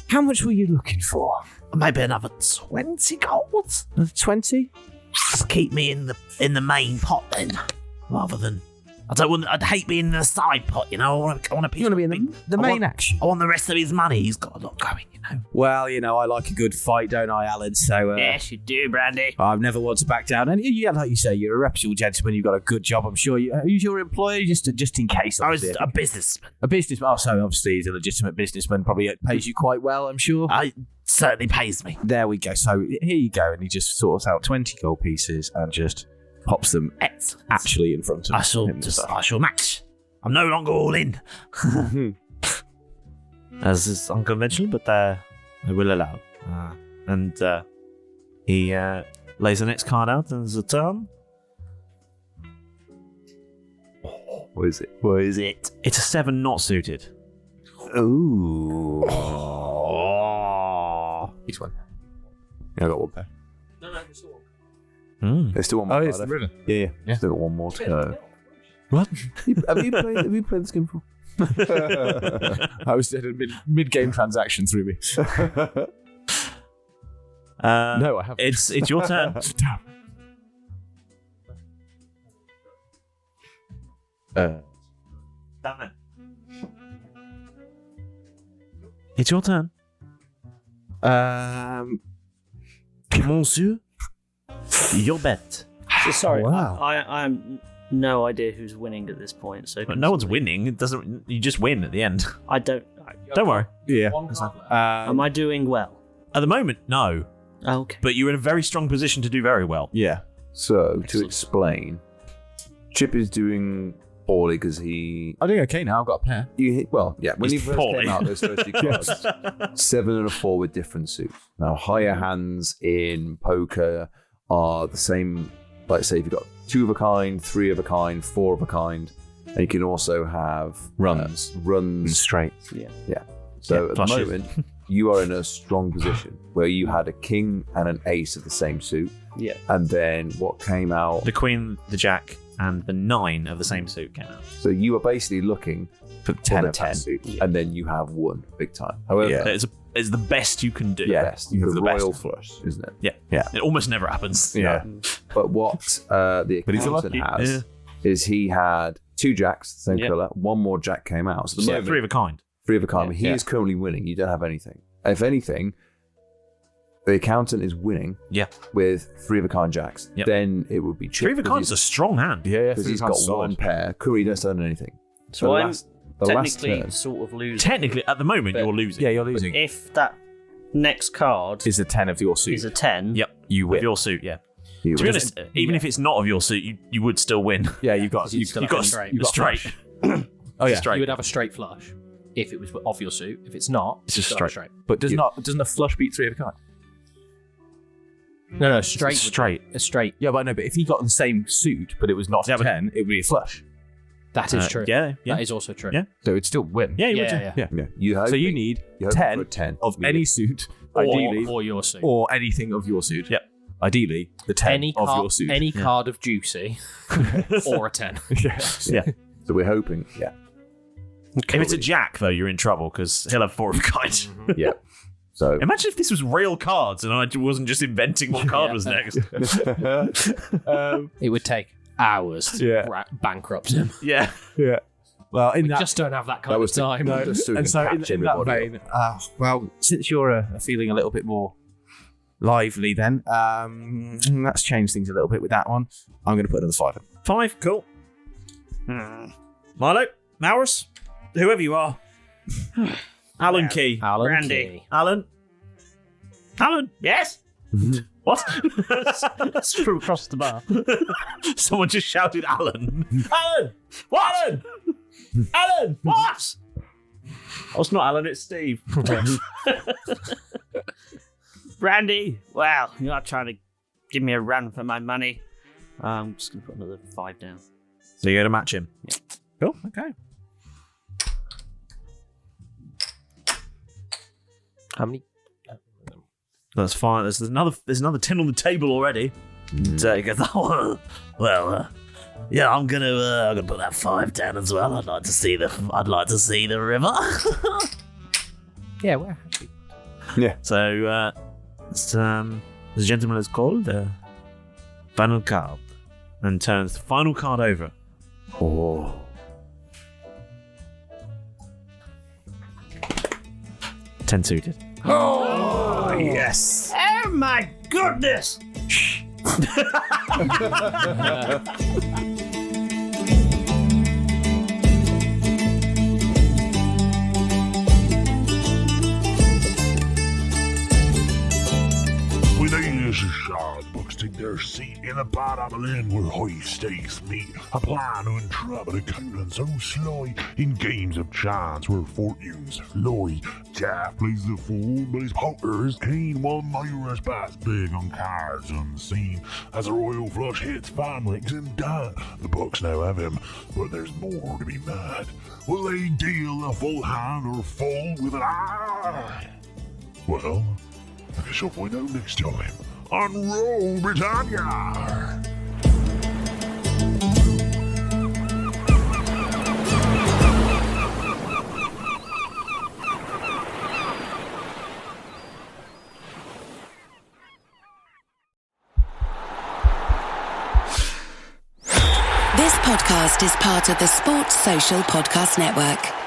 how much were you looking for? Maybe another 20 gold. 20? Just keep me in the main pot then, rather than I'd hate being in the side pot. You know, I want a piece. You want to be in the main action. I want the rest of his money. He's got a lot going. You know. Well, I like a good fight, don't I, Alan? So Yes, you do, Brandy. I've never want to back down. And yeah, like you say, you're a reputable gentleman. You've got a good job. I'm sure. Who's your employer? Just in case. I was a businessman. A businessman. Oh, so obviously he's a legitimate businessman. Probably pays you quite well, I'm sure. Certainly pays me. There we go. So here you go, and he just sorts out 20 gold pieces and just pops them actually in front of him. I shall match. I'm no longer all in. As is unconventional, but I will allow. And he lays the next card out, and there's a turn. What is it? What is it? It's a 7 not suited. Ooh. Each one. Yeah, I got one pair. No, there's still one. There's still one more. Oh, it's the river. Yeah. Still got one more to go. What? Have you played this game before? I was at a mid-game transaction through me. No, I haven't. It's your turn. It's your turn. Monsieur, your bet. So sorry, Wow. I have no idea who's winning at this point. So But no one's winning. It doesn't. You just win at the end. I don't. Don't worry. Yeah. Am I doing well? At the moment, no. Okay. But you're in a very strong position to do very well. Yeah. So, to explain, Chip is doing poorly because he... I'm doing okay now. I've got a pair. When He's he first poorly. came out, those first two cards, 7 and a 4 with different suits. Now, higher hands in poker are the same, like say if you've got 2 of a kind, 3 of a kind, 4 of a kind, and you can also have Runs. and straights. Yeah. So at the flushes. moment, you are in a strong position where you had a king and an ace of the same suit. Yeah. And then what came out... The queen, the jack, and the 9 of the same suit came out. So you are basically looking For for 10 the of 10 that suit, and then you have one big time. However, It's the best you can do. best, you have the the best. royal flush, isn't it? Yeah. It almost never happens. Yeah. But what the But he's accountant lucky. has is he had 2 jacks, same Yeah. colour, 1 more jack came out. So at the Yeah, moment, 3 of a kind. 3 of a kind. Yeah. He is currently winning. You don't have anything. If anything, the accountant is winning Yeah. with 3 of a kind jacks. Yep. Then it would be Chip. 3 of a kind's a strong hand. Yeah. because he's got 1 pair. Curry doesn't own anything. So the I'm last last technically turn. sort of losing. Technically, at the moment, But- you're losing. Yeah, you're losing. If that next card Is a 10 of your suit. is a 10, Yep. You With win. your suit, yeah. You To be win. honest, even if it's not of your suit, you would still win. Yeah, you've got You've still You've have got a straight. a straight. Oh yeah. Straight. You would have a straight flush if it was off your suit. If it's not, It's you just still have a straight. But doesn't a flush beat 3 of a kind? No, straight. Straight. A straight. Yeah, but I know. But if he got the same suit, but it was not Yeah, a but- 10, it would be a flush. That is true. Yeah. That is also true. Yeah. So it'd still win. Yeah, you would. Yeah. Yeah. Yeah. You So you need you hope 10 for a 10 of any suit, Or, ideally, or your suit. or anything of your suit. Yep. Ideally, the 10 any of card, your suit. any card of juicy, or a 10. yeah. Yeah. So we're hoping, yeah. If it's a jack, though, you're in trouble because he'll have 4 of a kind. Yeah. So Imagine if this was real cards and I wasn't just inventing what card was next. It would take hours to Yeah. bankrupt him. Yeah. Yeah. Well, in We that just don't have that kind that of was time. just so we and can so catch in that everybody vein, well, since you're feeling a little bit more lively, then let's change things a little bit with that one. I'm going to put another 5 in. 5, cool. Milo, Maurus, whoever you are. Alan Key. Alan Brandy. Key. Alan. Yes? What? That's from across the bar. Someone just shouted Alan. Alan! What? Alan! Alan! What? Oh, it's not Alan, it's Steve. Brandy, well, you're not trying to give me a run for my money. I'm just going to put another 5 down. So you're going to match him? Yeah. Cool, okay. How many? That's fine. There's another 10 on the table already. And he goes, Oh, well, yeah, I'm gonna put that 5 down as well. I'd like to see the river. Yeah, we're happy. Yeah. So, the gentleman is called final card and turns the final card over. Oh. 10 suited. Oh, yes. Oh my goodness! With English shard books take their seat in a bar of a lane where high stakes meet, a plan to entrap an accountant so sly in games of chance where fortunes fly. Jaff plays the fool, but his poker is keen, while Myra's bats big on cards unseen. As a royal flush hits, Fan makes him dead. The books now have him, but there's more to be mad. Will they deal a full hand or fall with an eye? Well, I guess you'll find out next time on Roll Britannia. This podcast is part of the Sports Social Podcast Network.